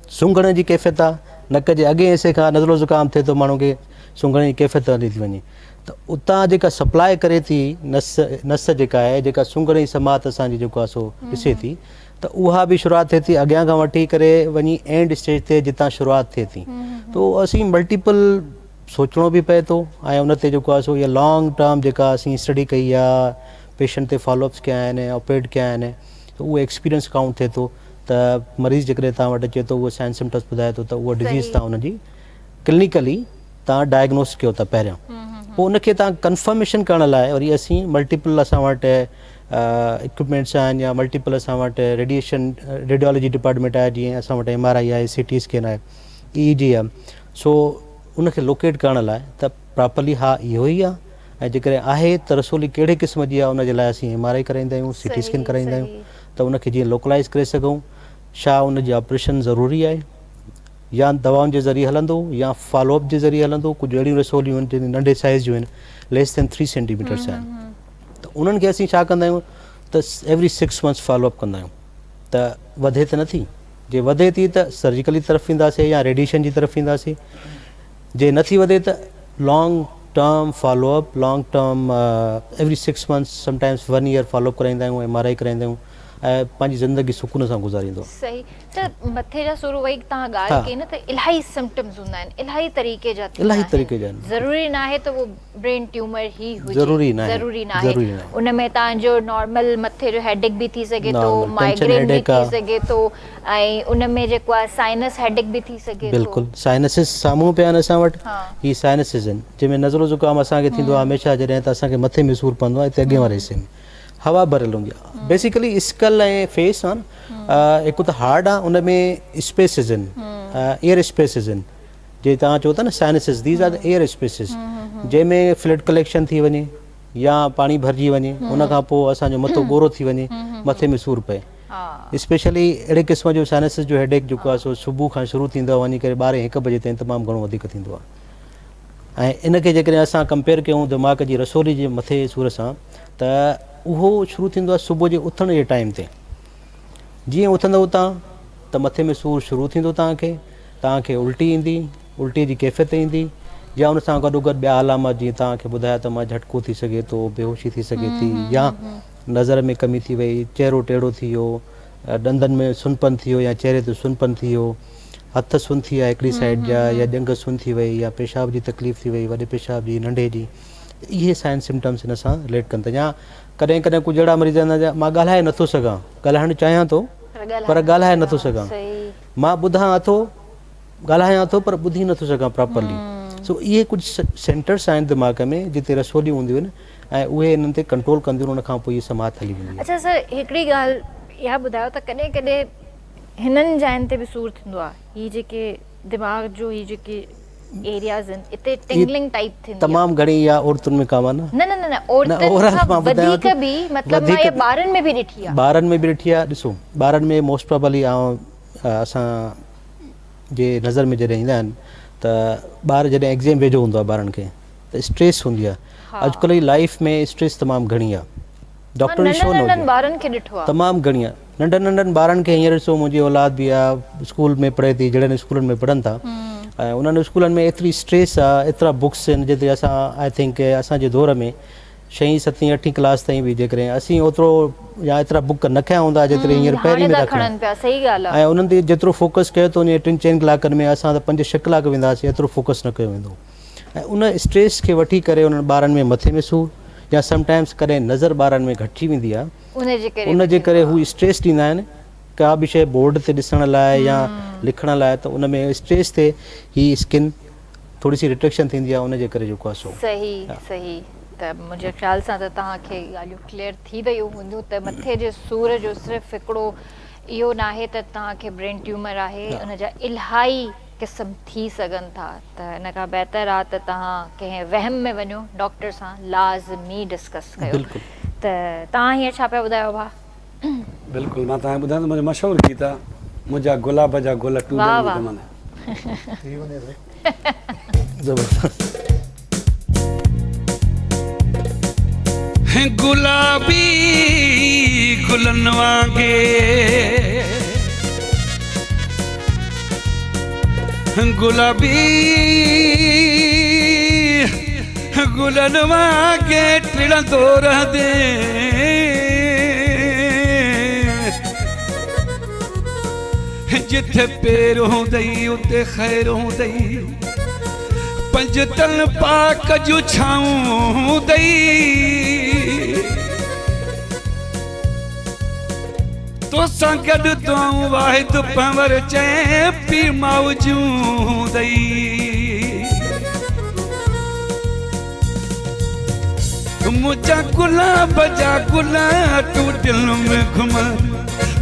सूंघण जी कैफ़ियत आहे, नक जे अॻे हिसे खां नज़रो ज़ुकाम थिए थो माण्हू खे, सूंघण जी कैफ़ियत हली थी वञे। त उतां जेका सप्लाई करे थी नस जेका आहे, जेका सूंघण जी समात असांजी जेको आहे सो ॾिसे थी, त उहा बि शुरूआति थिए थी अॻियां खां वठी करे वञी एंड स्टेज ते जितां शुरूआति थिए थी। तो असीं मल्टीपल सोचणो बि पए थो ऐं उन ते जेको आहे सो इहा लॉन्ग टर्म जेका असीं स्टडी कई आहे, पेशेंट ते फॉलोअप्स कया आहिनि, ऑपरेट कया आहिनि, त उहो एक्सपीरियंस काउंट थिए थो। त मरीज़ जेकॾहिं तव्हां वटि अचे थो उहो साइन सिम्टम्स ॿुधाए थो त उहा डिज़ीज़ तव्हां हुनजी क्लिनिकली तव्हां डायग्नोस कयो था पहिरियों, पोइ उनखे तव्हां कंफर्मेशन करण लाइ वरी असीं मल्टीपल असां वटि इक्विपमेंट्स आहिनि या मल्टीपल असां वटि रेडियोलॉजी डिपार्टमेंट आहे, जीअं असां वटि MRI आहे, CT स्कैन आहे, EEG आहे। सो उनखे लोकेट करण लाइ त प्रॉपरली हा इहो ई आहे, ऐं जेकॾहिं आहे त रसोली कहिड़े क़िस्म जी आहे उनजे लाइ असीं MRI कराईंदा आहियूं, CT स्कैन कराईंदा आहियूं त उनखे जीअं लोकलाइज़ करे सघूं। छा उनजी ऑपरेशन ज़रूरी आहे या दवाउनि जे ज़रिए हलंदो या फॉलोअप जे ज़रिए हलंदो। कुझु अहिड़ियूं रसोलियूं आहिनि जिन नंढे साइज़ जूं आहिनि, लेस देन 3 सेंटीमीटर्स आहिनि, त उन्हनि खे असीं छा कंदा आहियूं त एवरी 6 मंथ्स फॉलोअप कंदा आहियूं त वधे त नथी, जे वधे थी त सर्जिकली तरफ़ ईंदासीं या रेडिएशन जी तरफ़ ईंदासीं, जे नथी वधे त long term follow up, long term every 6 months sometimes 1 year follow up कराईंदा आहियूं, MRI कराईंदा आहियूं ऐं पंहिंजी ज़िंदगी सुकून सां गुज़ारींदो। सही। त मथे जा सूर वही तव्हां ॻाल्हि कई न त इलाही सिम्टम्स हूंदा आहिनि, इलाही तरीक़े जा थींदा इलाही आहिनि। तरीक़े जा आहिनि। ज़रूरी न आहे त वो ब्रेन ट्यूमर ही हुजे, ज़रूरी न आहे, ज़रूरी न ज़रूरी आहे। न आहे। उन में तव्हांजो नॉर्मल मथे जो हेडेक बि थी सघे थो, Normal, tension माइग्रेन बि headache थी आहे। सघे थो, ऐं उन में जेको आहे साइनस हेडेक बि थी सघे थो। बिल्कुलु, साइनसिस साम्हूं पिया आहिनि असां वटि, हा। ही साइनसिस आहिनि जंहिंमें नज़रो ज़ुकाम असांखे थींदो आहे हमेशह, जॾहिं त असांखे मथे में सूरु पवंदो आहे हिते अॻे वारे हिसे में हवा भरियल हूंदी आहे। बेसिकली स्कल ऐं फेस आहे न, हिकु त हार्ड आहे, उन में स्पेसिस आहिनि, एयर स्पेसिस आहिनि, जे तव्हां चओ था न sinuses, these are the air spaces, जंहिंमें फ्लड कलेक्शन थी वञे या पाणी भरिजी वञे, उन खां पोइ असांजो मथो ॻोरो थी वञे, मथे में सूरु पए। स्पेशली अहिड़े क़िस्म जो साइनसिस जो हेडेक जेको आहे सो सुबुह खां शुरू थींदो आहे, वञी करे 12-1 बजे ताईं तमामु घणो वधीक थींदो आहे। ऐं इनखे जेकॾहिं असां कंपेयर कयूं दिमाग़ जी रसोली जे मथे सूर सां, त उहो शुरू थींदो आहे सुबुह जे उथण जे टाइम ते। जीअं उथंदव तव्हां त मथे में सूरु शुरू थींदो, तव्हांखे उल्टी ईंदी, उल्टी जी कैफ़ियत ईंदी, या उन सां गॾोगॾु ॿिया अलामत जीअं तव्हांखे ॿुधाया त मां झटको थी सघे थो, बेहोशी थी सघे थी, या नज़र में कमी थी वई, चहिरो टेढ़ो थी वियो, ॾंदनि में सुनपन थी वियो या चहिरे ते सुनपन थी वियो, हथ सुन थी विया हिकिड़ी साइड जा, या ॼंघ सुन थी वई, या पेशाब जी तकलीफ़ थी वई, वॾे पेशाब जी, नंढे जी, इहे साइन सिम्टम्स हिन सां रिलेट कनि था। या कॾहिं कॾहिं कुझु अहिड़ा मरीज़ आहिनि मां ॻाल्हाए नथो सघां, ॻाल्हाइणु चाहियां थो पर ॻाल्हाए नथो सघां, मां ॿुधां थो, ॻाल्हायां थो पर ॿुधी नथो सघां प्रॉपरली। सो इहे कुझु सेंटर्स आहिनि दिमाग़ में जिते रसोलियूं हूंदियूं आहिनि ऐं उहे इन्हनि ते कंट्रोल कंदियूं, उन खां पोइ इहे समात हली वेंदी आहे। अच्छा सर, हिकिड़ी ॻाल्हि इहा ॿुधायो त कॾहिं कॾहिं हिननि जाइनि ते बि सूरु थींदो आहे, हीअ जेके दिमाग़ जो हीअ जेके एरियाज़ आहिनि इते टिंगलिंग टाइप थींदी आहे तमामु घणी या औरतुनि में कामन न न न न औरतुनि खां वधीक बि, मतिलबु मां इहा ॿारनि में बि ॾिठी आहे। ॿारनि में बि ॾिठी आहे। ॾिसो, ॿारनि में मोस्ट प्रोबेबली असां जे नज़र में जॾहिं ईंदा आहिनि त ॿार जॾहिं एग्ज़ाम वेझो हूंदो आहे ॿारनि खे त स्ट्रेस हूंदी आहे। अॼुकल्ह जी लाइफ में स्ट्रेस तमामु घणी आहे, डॉक्टर शो न हुजे, ॿारनि खे ॾिठो आहे तमामु घणी आहे। नंढनि ॿारनि खे हींअर ॾिसो, मुंहिंजी औलाद बि आहे, स्कूल में पढ़े थी, जहिड़े स्कूलनि में पढ़नि था, ऐं उन्हनि स्कूलनि में एतिरी स्ट्रेस आहे, एतिरा बुक्स आहिनि, जिते असां आई थिंक असांजे दौर में 6हीं 7हीं 8हीं क्लास ताईं बि जेकॾहिं असीं ओतिरो या एतिरा बुक न खया हूंदा जेतिरे हींअर पहिरीं में था खणनि पिया। सही ॻाल्हि आहे। ऐं उन्हनि ते जेतिरो फोकस कयो थो वञे 3-4 कलाकनि में, असां त 5-6 कलाक वेंदासीं, एतिरो फोकस न कयो वेंदो। ऐं उन स्ट्रेस खे वठी करे उन्हनि ॿारनि में मथे में सूरु, या समटाइम्स कॾहिं नज़र ॿारनि में घटिजी वेंदी आहे, उनजे करे हू स्ट्रेस ॾींदा आहिनि का बि शइ बोर्ड ते ॾिसण लाइ या लिखण लाइ, त उन में स्ट्रेस ते ही स्किन थोरी सी रिट्रेक्शन थींदी आहे, उनजे करे जेको आहे सो। सही सही। त मुंहिंजे ख़्याल सां त तव्हांखे ॻाल्हियूं क्लियर थी वियूं हूंदियूं त मथे जे सूर जो सिर्फ़ु हिकिड़ो इहो न आहे त तव्हांखे ब्रेन ट्यूमर आहे, उनजा इलाही क़िस्म थी सघनि था। त हिन खां बहितर आहे त तव्हां कंहिं वहम में वञो, डॉक्टर सां लाज़मी डिस्कस कयो। त तव्हां हीअं छा पिया ॿुधायो भाउ? बिल्कुलु, मां तव्हांखे ॿुधायां त मुंहिंजो मशहूरु गीत आहे, मुंहिंजा गुलाब जा गुल टूटनि। गुलाबी गुलनि वांगे, गुलाबी गुलनि वांगे टिड़ंदो रहंदे, जिथे पेर हूंदई उते ख़ैर हूंदई, पंजतन पाक जूं छाऊं हूंदई, तो गॾु तूं वाहिद पंवर चए पी मौजूदई मुझा गुलाब जा गुला तू दिल में घुमा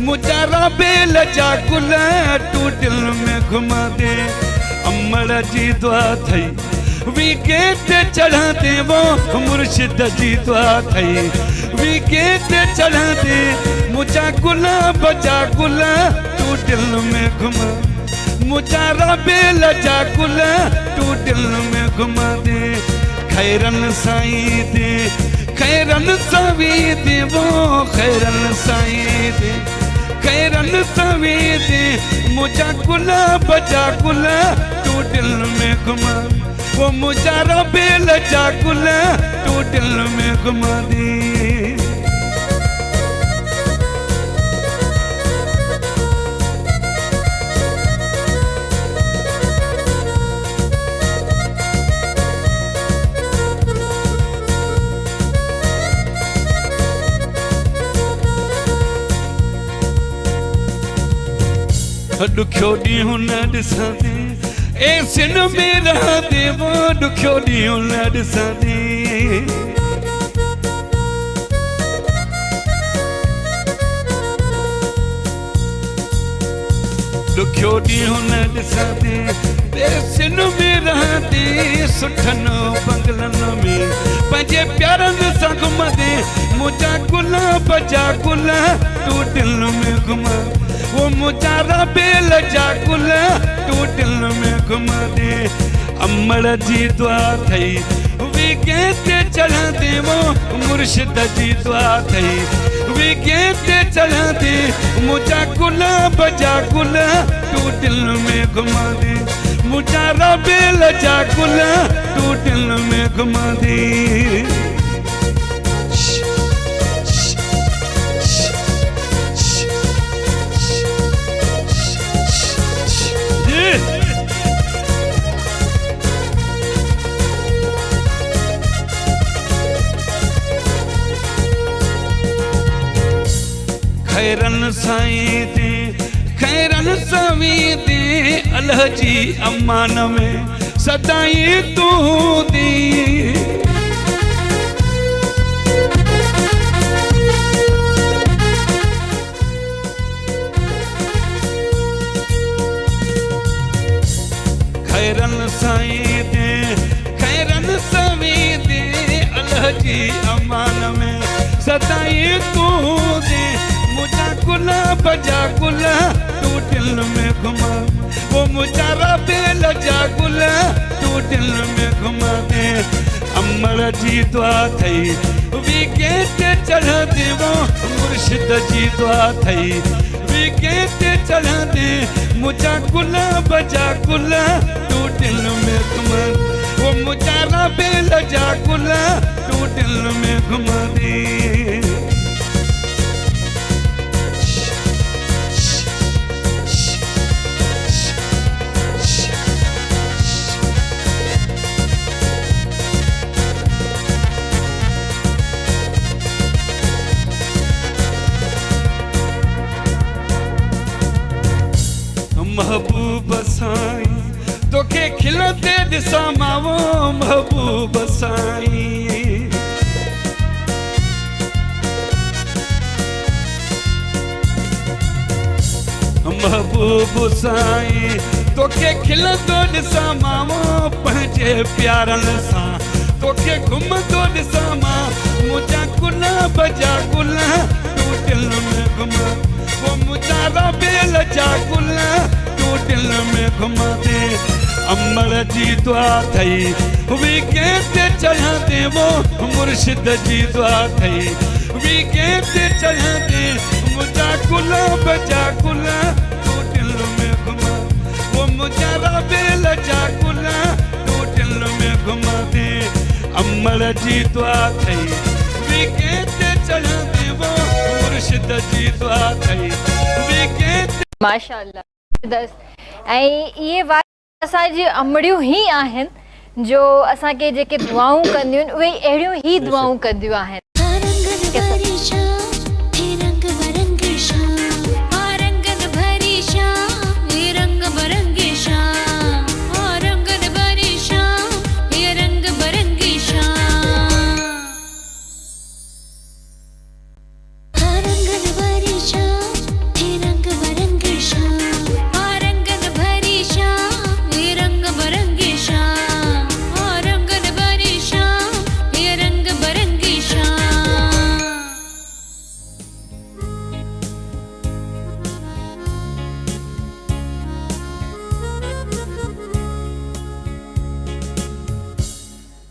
मुझा राबेल जा गुला तू दिल में घुमा दे अमर जी दुआ थई विकेट चढ़ा दे वो मुर्शिद जी दुआ थई विकेट चढ़ा दे मुझा गुलाब जा गुला तू दिल में घुमा मुझा राबेल जा गुला तू दिल में घुमा दे खैरन साईं दे खैरन सवी दे वो खैरन साईं दे खैरन सवी दे मुझा गुलाब जा गुला तू दिल में घुमा वो मुझा रबेल जा गुला तू दिल में घुमा दे दुखियो ॾींहुं न ॾिसां थी ए सिन में रहां थी वो दुखियो ॾींहुं न ॾिसां थी दुखियो ॾींहुं न ॾिसां थी ए सिन में रहां थी सुठनि बंगलनि में पंहिंजे प्यारनि सां घुमंदे मुंहिंजा गुलाब जा गुला तू दिल में घुमा वो मुझा रबेल जा गुला तू दिल में घुमा दे अमर जी दुआ थई विकेट चढ़ा दे वो मुर्शिद जी दुआ थई विकेट चढ़ा दे मुझा गुलाब जा गुला तू दिल में घुमा दे मुझा रबेल जा गुला तू दिल में घुमा दे खैरन साईं दे खैरन सवी दे अल्लाह जी अमान में सदाई तू दी खैरन साईं दे खैरन सवी दे अल्लाह जी अमान में सदाई तू दे मुझा गुलाब जा गुला तू दिल में घुमा वो मुझा रबेल जा गुला तू दिल में घुमा दे अमर जी दुआ थई विकेट चढ़ा दे वो मुर्शिद जी दुआ थई विकेट चढ़ा दे मुझा गुलाब जा गुला तू दिल में घुमा वो मुझा रबेल जा गुला तू दिल में घुमा दे महबूब साईं तोखे खिलंदे ॾिसां मावो महबूब साईं महबूब साईं तोखे खिलंदो ॾिसां मावो पंहिंजे प्यारनि सां तोखे घुमंदो ॾिसां मां मुंहिंजा गुलाब जा गुला तू दिल में घुमा वो मुझा रबेल जा गुला तू दिल में घुमा दे अमर जी दुआ थई विकेट चढ़ा दे वो मुर्शिद जी दुआ थई विकेट चढ़ा दे मुझा गुलाब जा गुला तू दिल में घुमा वो मुझा रबेल जा गुला तू दिल में घुमा दे अमर जी दुआ थई विकेट चढ़ा दे वो मुर्शिद जी दुआ थई विकेट माशाअल्लाह ज़बरदस्त ऐं इहे वार असांजी अमड़ियूं ई आहिनि जो असांखे जेके दुआऊं कंदियूं आहिनि उहे अहिड़ियूं ई दुआऊं कंदियूं आहिनि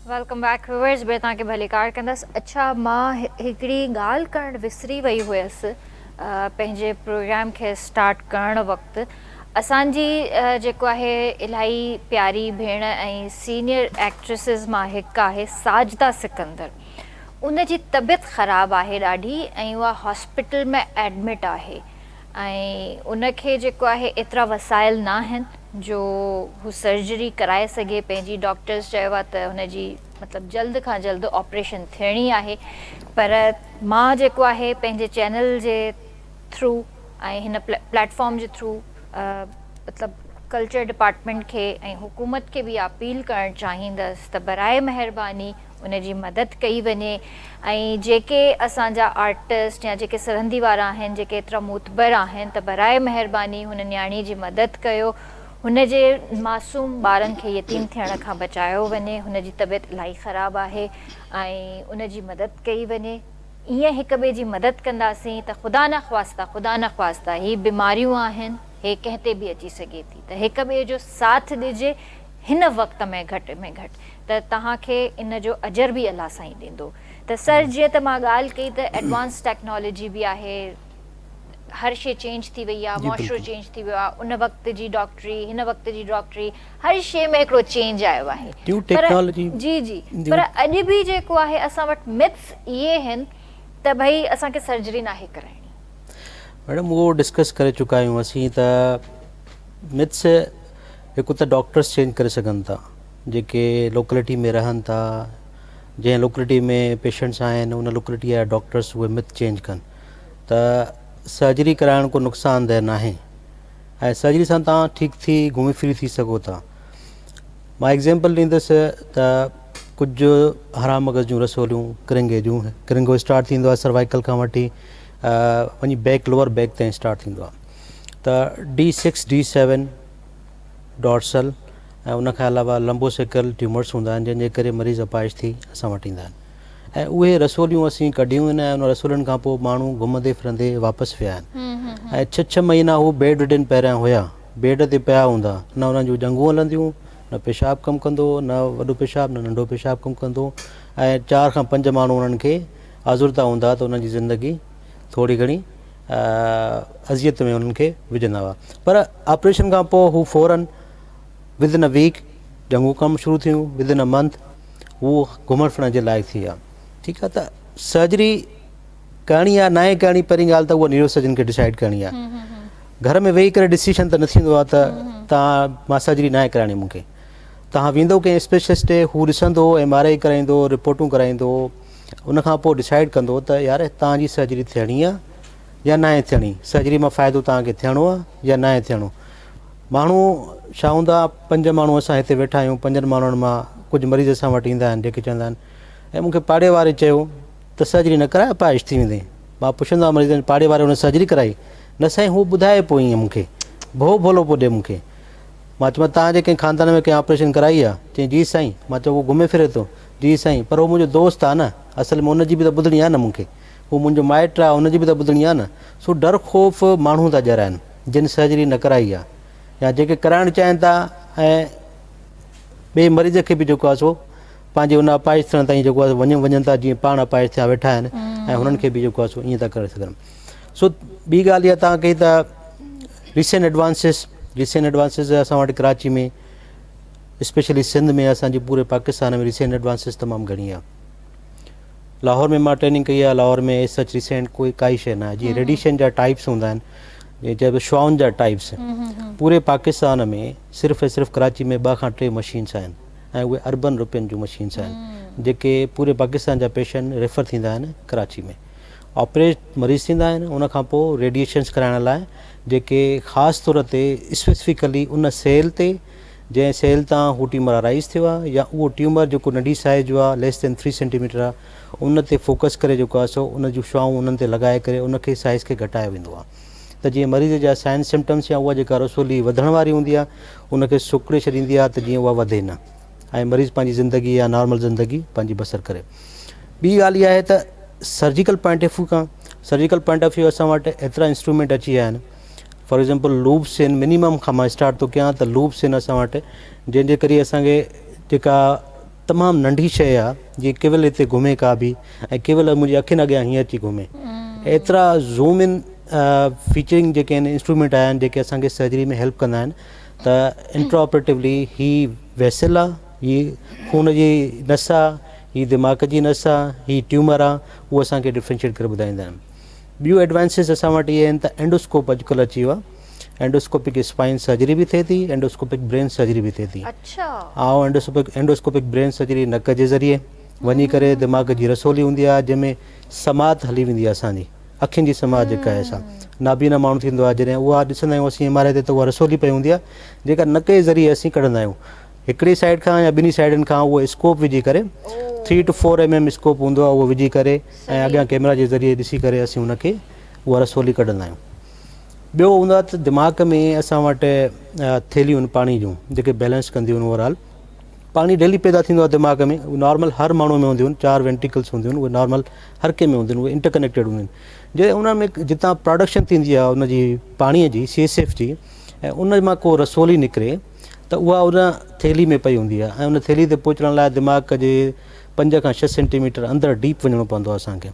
वेलकम बैक व्यूअर्स बे तव्हांखे भली कार कंदसि। अच्छा, मां हिकिड़ी ॻाल्हि करणु विसरी वई हुयसि पंहिंजे प्रोग्राम खे स्टार्ट करण वक़्तु। असांजी जेको आहे इलाही प्यारी भेण ऐं सीनियर एक्ट्रेसिस मां हिकु आहे साजिदा सिकंदर। उन जी तबियत ख़राबु आहे ॾाढी ऐं उहा हॉस्पिटल में एडमिट आहे ऐं उनखे जेको आहे एतिरा वसाइल न आहिनि जो हू सर्जरी कराए सघे पंहिंजी। डॉक्टर्स चयो आहे त हुनजी मतिलबु जल्द खां जल्द ऑपरेशन थियणी आहे, पर मां जेको आहे पंहिंजे चैनल जे थ्रू ऐं हिन प्लेटफॉर्म जे थ्रू मतिलबु कल्चर डिपार्टमेंट खे ऐं हुकूमत खे बि अपील करणु चाहींदसि त बराए महिरबानी उन जी मदद कई वञे ऐं जेके असांजा आर्टिस्ट या जेके सरहंदी वारा आहिनि जेके एतिरा मोतबर आहिनि त बराए महिरबानी हुन न्याणी जी मदद कयो, हुन जे मासूम ॿारनि खे यतीम थियण खां बचायो वञे। हुन जी तबियत इलाही ख़राबु आहे ऐं उन जी मदद कई वञे। ईअं हिक ॿिए जी मदद कंदासीं त ख़ुदा न ख़्वास्ता ही बीमारियूं आहिनि, हे कंहिं ते बि अची सघे थी, त हिक ॿिए जो साथ ॾिजे हिन वक़्त में घटि में घटि, त तव्हांखे इन जो अजर बि अलाह साईं ॾींदो। त सर, जीअं त मां ॻाल्हि कई त एडवांस टेक्नोलॉजी बि आहे, हर शइ चेंज थी वई आहे, मुआशरो चेंज थी वियो आहे, उन वक़्त जी डॉक्टरी हिन वक़्त जी डॉक्टरी हर शइ में हिकिड़ो चेंज आयो आहे। जी पर अॼु बि जेको आहे असां वटि मिथ्स इहे आहिनि त भई असांखे सर्जरी नाहे कराइणी। मैडम उहो डिस्कस करे चुका आहियूं असीं त मिथ्स हिकु त डॉक्टर्स चेंज करे सघनि था, जेके लोकेलिटी में रहनि था, जंहिं लोकेलिटी में पेशेंट्स आहिनि उन लोकेलिटी जा डॉक्टर्स उहे मिथ चेंज कनि त सर्जरी कराइण को नुक़सानदेह न आहे ऐं सर्जरी सां तव्हां ठीकु थी घुमी फिरी थी सघो था। मां एग्ज़ाम्पल ॾींदुसि त कुझु हराम मग़ज़ जूं रसोलियूं किरिंगो स्टार्ट थींदो आहे सर्वाइकल खां वठी वञी बैक लोअर बैक ताईं स्टार्ट थींदो आहे। त D6 D7 डॉर्सल ऐं उनखां अलावा लंबोसेकल ट्यूमर्स हूंदा आहिनि जंहिंजे करे मरीज़ अपाइश थी असां वटि ईंदा आहिनि ऐं उहे रसोलियूं असीं कढियूं आहिनि ऐं उन रसोलियुनि खां पोइ माण्हू घुमंदे फिरंदे वापसि विया आहिनि ऐं 6 महीना हू बेड रिडन पहिरियां हुया, बेड ते पिया हूंदा, न उन्हनि जूं जंगूं हलंदियूं, न पेशाब कमु कंदो, न वॾो पेशाब न नंढो पेशाब कमु कंदो ऐं 4 खां 5 माण्हू उन्हनि खे आज़ुरता हूंदा त उन्हनि जी ज़िंदगी थोरी घणी अज़ियत में उन्हनि खे विझंदा हुआ। पर ऑपरेशन खां पोइ हू फ़ौरन विदिन अ वीक जंगूं कमु शुरू थियूं, विदिन अ मंथ हू घुमण फिरण जे लाइक़ु थी विया। ठीकु आहे, त सर्जरी करणी आहे न करणी, पहिरीं ॻाल्हि त उहा न्यूरो सर्जन खे डिसाइड करणी आहे। घर में वेही करे डिसीशन त न थींदो आहे त तव्हां मां सर्जरी न कराइणी मूंखे। तव्हां वेंदो कंहिं स्पेशलिस्ट ॾे, हू ॾिसंदो MRI कराईंदो, रिपोर्टूं कराईंदो, उनखां पोइ डिसाइड कंदो त यार तव्हांजी सर्जरी थियणी आहे या न थियणी, सर्जरी मां फ़ाइदो तव्हांखे थियणो आहे या न थियणो। माण्हू छा हूंदा, 5 माण्हू असां हिते वेठा आहियूं, 5 माण्हुनि मां कुझु मरीज़ असां वटि ईंदा आहिनि जेके चवंदा आहिनि ऐं मूंखे पाड़े वारे चयो त सर्जरी न कराए अपाइश थी वेंदे। मां पुछंदो आहियां मरीज़नि पाड़े वारे हुन सर्जरी कराई? न साईं, हू ॿुधाए पोइ ईअं मूंखे भोलो पियो ॾिए मूंखे। मां चयो तव्हांजे कंहिं ख़ानदान में कंहिं ऑपरेशन कराई आहे? चई जी साईं। मां चयो उहो घुमे फिरे थो? जी साईं, पर उहो मुंहिंजो दोस्त आहे न, असल में उनजी बि त ॿुधणी आहे न मूंखे, हू मुंहिंजो माइट आहे, उनजी बि त ॿुधणी आहे न। सो डर ख़ौफ़ माण्हू था ॼराइनि जिन सर्जरी न कराई आहे या जेके कराइणु चाहिनि था ऐं ॿिए मरीज़ खे बि जेको आहे सो पंहिंजे उन अपाइश थियण ताईं जेको आहे वञनि था, जीअं पाण अपाइश थिया वेठा आहिनि ऐं हुननि खे बि जेको आहे सो ईअं था करे सघनि। सो ॿी ॻाल्हि इहा तव्हां कई त रिसेंट एडवांसिस असां वटि कराची में, स्पेशली सिंध में, असांजे पूरे पाकिस्तान में रिसेंट एडवांसिस तमामु घणी आहे। लाहौर में मां ट्रेनिंग कई आहे, लाहौर में सच रिसेंट काई शइ न आहे। जीअं रेडिएशन जा टाइप्स हूंदा आहिनि, जीअं चइबो शुआउनि जा टाइप्स, पूरे पाकिस्तान में सिर्फ़ु ऐं सिर्फ़ु कराची में 2 खां 3 मशीन्स आहिनि ऐं उहे अर्बन रुपयनि जूं मशीन्स आहिनि जेके पूरे पाकिस्तान जा पेशेंट रेफर थींदा आहिनि कराची में, ऑपरेट मरीज़ थींदा आहिनि। उनखां पोइ रेडिएशन्स कराइण लाइ जेके ख़ासि तौर ते स्पेसिफिकली उन सेल ते, जंहिं सेल तां हू ट्यूमर अराइज़ थियो आहे या उहो ट्यूमर जेको नंढी साइज़ जो आहे, लेस देन 3 सेंटीमीटर आहे, उन ते फोकस करे जेको आहे सो उन जूं शुआऊं उन्हनि ते लॻाए करे उनखे साइज़ खे घटायो वेंदो आहे त जीअं मरीज़ जा साइन सिम्टम्स या उहा जेका रसोली वधण वारी हूंदी आहे उनखे सुकिड़े छॾींदी आहे त जीअं उहा वधे न ऐं मरीज़ पंहिंजी ज़िंदगी या नॉर्मल ज़िंदगी पंहिंजी बसर करे। ॿी ॻाल्हि इहा आहे त सर्जिकल पॉइंट ऑफ व्यू असां वटि एतिरा इंस्ट्रूमेंट अची विया आहिनि। फॉर एग्ज़ाम्पल लूप्स आहिनि, मिनिमम खां मां स्टार्ट थो कयां त लूप्स आहिनि असां वटि, जंहिंजे करे असांखे जेका तमामु नंढी शइ आहे जीअं केवल हिते घुमे का बि ऐं केवल मुंहिंजी अखियुनि अॻियां हीअं अची घुमे। एतिरा ज़ूम इन फीचरिंग जेके आहिनि इंस्ट्रूमेंट आया आहिनि जेके असांखे सर्जरी में हेल्प कंदा आहिनि त इंट्राऑपरेटिवली ही वेसल आहे, ही खून जी नस आहे, ही दिमाग़ जी नस आहे, ही ट्यूमर आहे, उहो असांखे डिफ्रेंशिएट करे ॿुधाईंदा आहिनि। ॿियूं एडवांसिस असां वटि इहे आहिनि त एंडोस्कोप अॼुकल्ह अची वियो आहे। एंडोस्कोपिक स्पाइन सर्जरी बि थिए थी, एंडोस्कोपिक ब्रेन सर्जरी बि थिए थी। अच्छा। ऐं एंडोस्कोपिक ब्रेन सर्जरी नक जे ज़रिए वञी करे दिमाग़ जी रसोली हूंदी आहे जंहिंमें समात हली वेंदी आहे असांजी अखियुनि जी समात जेका आहे असां नाबीना माण्हू थींदो आहे जॾहिं उहा ॾिसंदा आहियूं असीं MRI ते त उहा रसोली पई हूंदी आहे जेका नक जे ज़रिए असीं कढंदा आहियूं। हिकिड़ी साइड खां या ॿिनी साइडनि खां उहो स्कोप विझी करे 3 to 4 mm स्कोप हूंदो आहे, उहो विझी करे ऐं अॻियां कैमरा जे ज़रिए ॾिसी करे असीं उनखे उहा रसोली कढंदा आहियूं। ॿियो हूंदो आहे त दिमाग़ में असां वटि थेलियूं आहिनि पाणी जूं जेके बैलेंस कंदियूं आहिनि। ओवरऑल पाणी डेली पैदा थींदो आहे दिमाग़ में, उहे नॉर्मल हर माण्हू में हूंदियूं आहिनि, 4 वेंटिकल्स हूंदियूं आहिनि, उहे नॉर्मल हर कंहिं में हूंदियूं आहिनि, उहे इंटरकनेक्टेड हूंदियूं आहिनि। जे उन में जितां प्रोडक्शन थींदी आहे उनजी पाणीअ जी CSF जी ऐं उन मां को रसोली निकिरे त उहा उन थेली में पई हूंदी आहे ऐं उन थेली ते पहुचण लाइ दिमाग़ जे 5 खां 6 सेंटीमीटर अंदरि डीप वञिणो पवंदो आहे असांखे।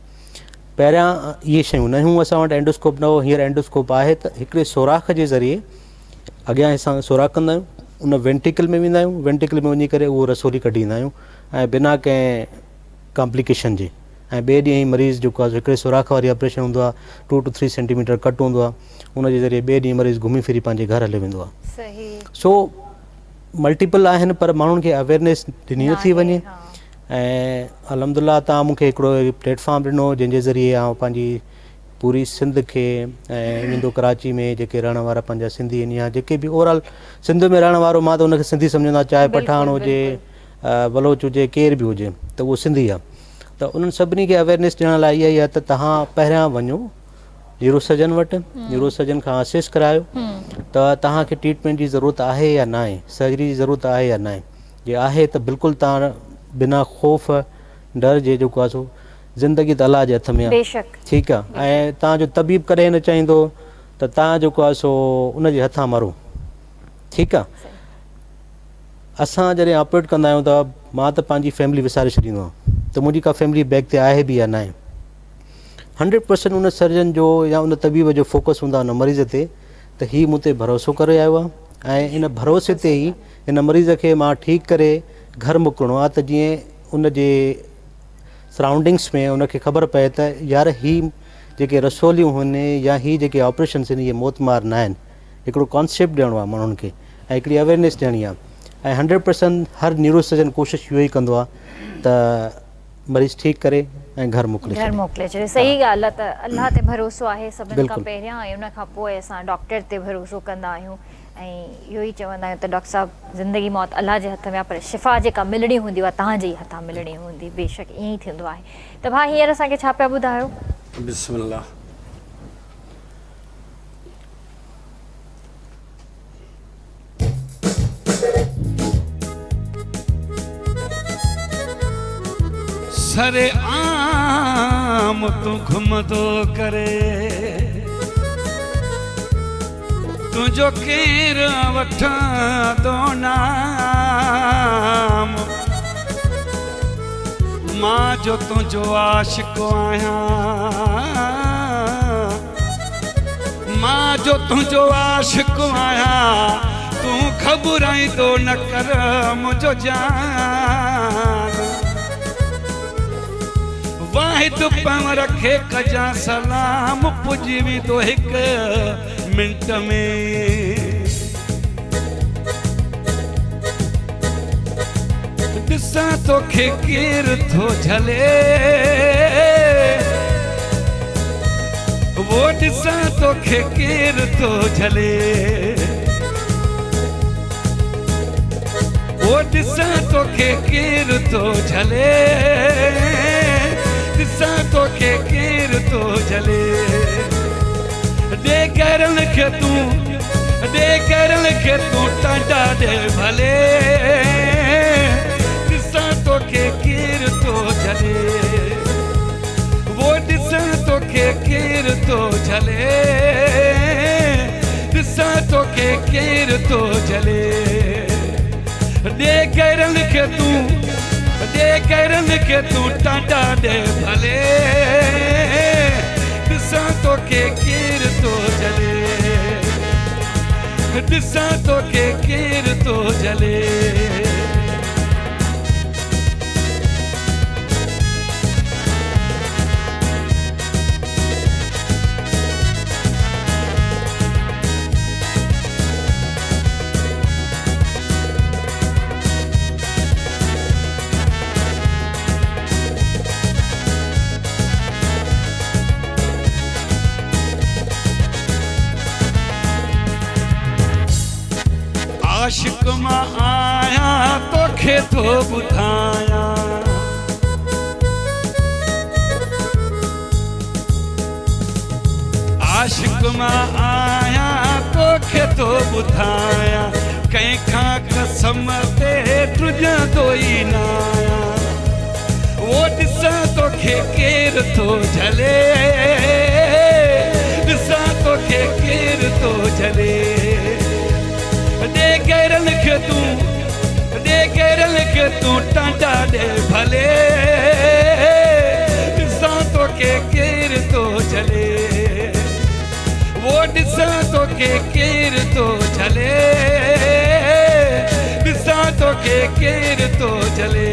पहिरियां इहे शयूं न हुयूं असां वटि, एंडोस्कोप न हो। हींअर एंडोस्कोप आहे त हिकिड़े सोराख़ जे ज़रिए अॻियां असां सोराख़ कंदा आहियूं, उन वेंटिकल में वेंदा आहियूं, वेंटिकल में वञी करे उहो रसोली कढी ईंदा आहियूं ऐं बिना कंहिं कॉम्प्लिकेशन जे। ऐं ॿिए ॾींहुं ई मरीज़ जेको आहे हिकिड़े सोराख़ वारी ऑपरेशन हूंदो आहे, 2 to 3 सेंटीमीटर कट हूंदो आहे, उनजे ज़रिए ॿिए ॾींहुं मरीज़ घुमी फिरी पंहिंजे घर हली वेंदो आहे। सही। सो मल्टीपल आहिनि पर माण्हुनि खे अवेयरनेस ॾिनी नथी वञे। ऐं अलहमदिल्ला तव्हां मूंखे हिकिड़ो प्लेटफॉर्म ॾिनो जंहिंजे ज़रिए आउं पंहिंजी पूरी सिंध खे ऐं इंदो कराची में जेके रहण वारा पंहिंजा सिंधी आहिनि या जेके बि ओवरऑल सिंध में रहण वारो मां त उनखे सिंधी सम्झंदो आहियां, चाहे पठान हुजे बलोच हुजे केर बि हुजे त उहो सिंधी आहे। त उन्हनि सभिनी खे अवेयरनेस ॾियण लाइ इहा ई आहे त तव्हां पहिरियां वञो न्यूरोसर्जन वटि, न्यूरोसर्जन खां असेस करायो त तव्हांखे ट्रीटमेंट जी ज़रूरत आहे या न आहे, सर्जरी जी ज़रूरत आहे या न आहे। जे आहे त बिल्कुलु तव्हां बिना ख़ौफ़ डर जे जेको आहे सो ज़िंदगी त अलाह जे हथ में आहे, ठीकु आहे। ऐं तव्हांजो तबीब कॾहिं न चाहींदो त तव्हां जेको आहे सो उनजे हथां मरो, ठीकु आहे। असां जॾहिं ऑपरेट कंदा आहियूं त मां त पंहिंजी फैमिली विसारे छॾींदो आहियां त मुंहिंजी का फैमिली बैक ते आहे बि या न आहे। 100% उन सर्जन जो या उन तबीब जो फोकस हूंदो आहे उन मरीज़ ते त हीउ मूं ते भरोसो करे आयो आहे ऐं इन भरोसे ते ई हिन मरीज़ खे मां ठीकु करे घर मोकिलिणो आहे त जीअं उन जे सराउंडिंग्स में उनखे ख़बर पए त यार ही जेके रसोलियूं आहिनि या ही जेके ऑपरेशन्स आहिनि इहे मौतमार न आहिनि। हिकिड़ो कॉन्सेप्ट ॾियणो आहे माण्हुनि खे ऐं हिकिड़ी अवेयरनेस ॾियणी आहे। ऐं 100% हर न्यूरोसर्जन कोशिशि इहो ई कंदो आहे त मरीज़ ठीकु करे ऐं घर मोकिले छॾे। सही ॻाल्हि आहे त अलाह ते भरोसो आहे सभिनि खां पहिरियां ऐं उन खां पोइ असां डॉक्टर ते भरोसो कंदा आहियूं ऐं इहो ई चवंदा आहियूं त डॉक्टर साहिबु ज़िंदगी मौत अलाह जे हथ में आहे पर शिफ़ा जेका मिलणी हूंदी आहे तव्हांजे ई हथां मिलणी हूंदी। बेशक ईअं ई थींदो आहे। त भाउ हींअर असांखे छा पिया ॿुधायो? बिस्मिल्लाह। सरे आम तू घुमंदो करे तुंहिंजो केरु वठंदो नाम मां जो तुंहिंजो आशिक़ आहियां मां जो तुंहिंजो आशिक़ आहियां तूं घबराईंदो न कर मुंहिंजो जान वाहिद पाण रखे कजा सलाम पुॼी वेंदो हिकु मिंट में ॾिसां तोखे केरु थो झले वो ॾिसां तोखे केरु थो झले वो ॾिसां तोखे केरु थो झले ॾिसां तोखे केरु थो झले ॾे करन खे तूं टाटा ॾे भले ॾिसां तोखे केरु थो झले वो ॾिसां तोखे केरु थो झले ॾिसां तोखे केरु थो झले ॾे करन खे तूं खे तूं टाटा ॾे भले ॾिसां तोखे केरु थो जले ॾिसां तोखे केरु थो जले आशिक मां आया तोखे थो ॿुधायां आशिक मां आया तोखे थो ॿुधायां कंहिंखां कसम ते टुजंदो ई न आहियां वो ॾिसां तोखे केरु थो झले ॾिसां तोखे केरु थो झले दे केरल खे तूं टाटा ॾे भले ॾिसां तोखे केरु थो झले वो ॾिसां तोखे केरु थो झले ॾिसां तोखे केरु थो झले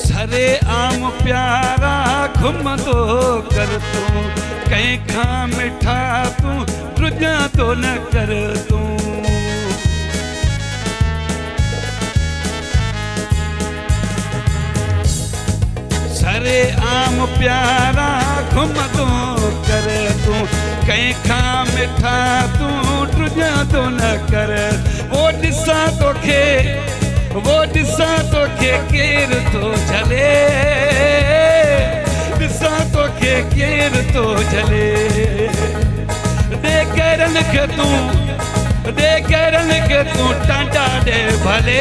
सरे आम प्यारा घुमंदो कर तूं कंहिंखां मिठा तूं टुजंदो न कर तूं सरे आम प्यारा घुमंदो कर तूं कंहिंखां मिठा तूं टुजंदो न कर वो ॾिसां तोखे केरु थो झले ॾिसां तोखे केरु थो झले दे केरल खे तूं टाटा ॾे भले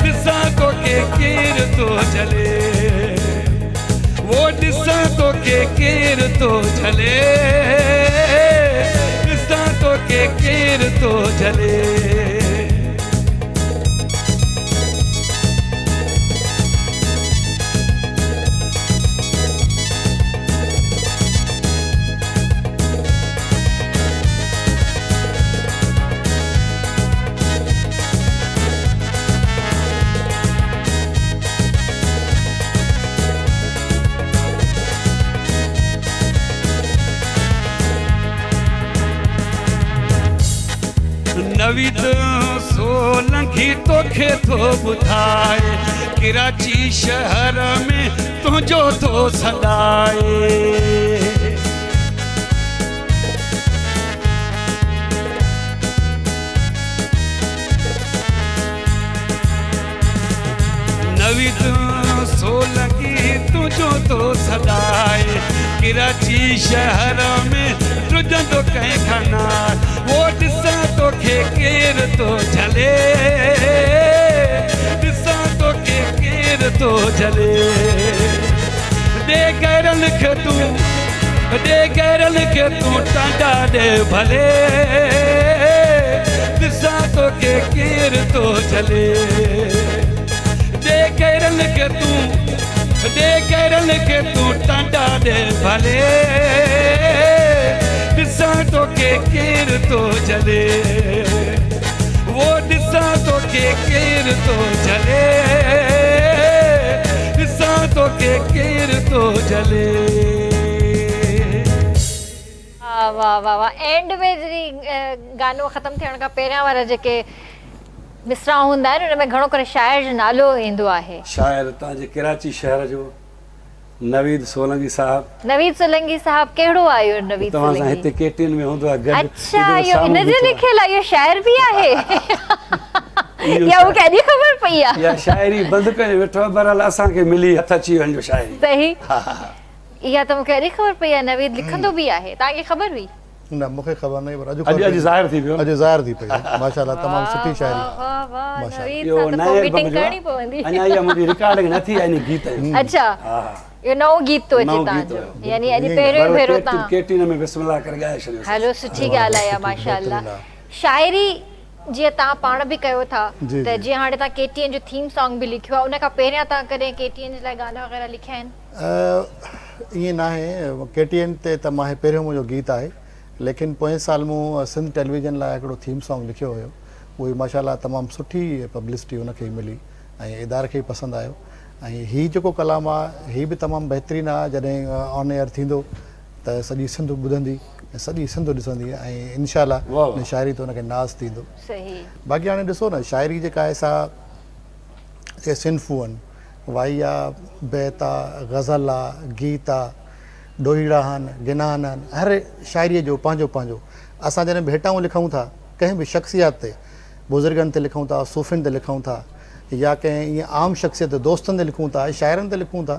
ॾिसां तोखे केरु थो झले वो ॾिसां तोखे केरु थो झले ॾिसां तोखे केरु थो झले नवीद सोलंकी तोखे थो ॿुधाए कराची शहर में तुंहिंजो थो सॾाए नवीद सोलंकी तुंहिंजो थो सॾाए कराची शहर में टुजंदो कंहिंखां न वो ॾिसां तोखे केरु थो झले ॾिसां तोखे केरु थो झले दे केरल खे तूं टाटा ॾे भले ॾिसां तोखे केरु थो झले दे केरल खे तूं टाटा ॾे भले ॾिसां तोखे केरु थो झले वो ॾिसां तोखे केरु थो झले ॾिसां तोखे केरु थो झले वाह वाह वाह एंड में जॾहिं गानो ख़तमु थियण खां पहिरियां वारा जेके मिसरा हूंदा आहिनि उन में घणो करे शाइर जो नालो ईंदो आहे शाइर तव्हांजे कराची शहर जो नवीद सोलंकी साहब कहिड़ो आयो नवीद तव्हां सां सोलंकी हिते केटीन में हूंदो आहे गॾु अच्छा इहो इन जे लिखियल आहे इहो शाइर बि आहे या मूंखे अॼु ख़बर पई आहे इहा शाइरी बंदि करे वेठो आहे बहरहाल असांखे मिली हथ अची वञो शाइरी सही हा हा इहा त मूंखे अॼु ख़बर पई आहे नवेद लिखंदो बि आहे तव्हांखे ख़बर हुई न मूंखे ख़बर न पर अॼु ज़ाहिर थी वियो अॼु ज़ाहिर थी पई माशाल्लाह तमामु सुठी शाइरी वाह वाह माशाल्लाह। नवेद इहो सां त नए पोइ एल्बम मीटिंग जो करणी पवंदी आहे। अञा इहा मुंहिंजी रिकॉर्डिंग न थी आहे इन गीत जी अच्छा हा हा इहो नओं गीत थो अचे नओं गीत तव्हांजो हुयो। यानी अॼु पहिरियों ई भेरो तव्हां केटीन में बिस्मिल्लाह करे ॻाए छॾियो हलो सुठी ॻाल्हि आहे माशाल्लाह शाइरी जीअं तव्हां पाण बि कयो था जी, त जी। जीअं हाणे तव्हां केटीएन जो थीम सॉन्ग बि लिखियो आहे उन खां पहिरियां तव्हां कॾहिं केटीएन जे लाइ गाना वग़ैरह लिखिया आहिनि ईअं न आहे केटीएन ते त मां पहिरियों मुंहिंजो गीत आहे लेकिन पोएं साल मूं सिंध टेलीविजन लाइ हिकिड़ो थीम सॉन्ग लिखियो हुयो उहो माशाल्लाह तमामु सुठी पब्लिसिटी हुनखे मिली ऐं इदारे खे पसंदि आयो ऐं हीउ जेको कलाम आहे हीउ बि तमामु बहितरीनु आहे जॾहिं ऑन एयर थींदो त सॼी सिंध ॿुधंदी ऐं सॼी सिंध ॾिसंदी ऐं इनशाला वाह। शाइरी त हुनखे नाज़ थींदो सही बाक़ी हाणे ॾिसो न शाइरी जेका आहे सा जे सिंफ़ूं आहिनि वाई आहे बैत आहे ग़ज़ल आहे गीत आहे ॾोहीड़ा आहिनि गिनान आहिनि हर शाइरीअ जो पंहिंजो पंहिंजो असां जॾहिं भेटाऊं लिखूं था कंहिं बि शख़्सियत ते बुज़ुर्गनि ते लिखूं था सूफ़ियुनि ते लिखूं था या कंहिं ईअं आम शख़्सियत दोस्तनि ते लिखूं था शाइरनि ते लिखूं था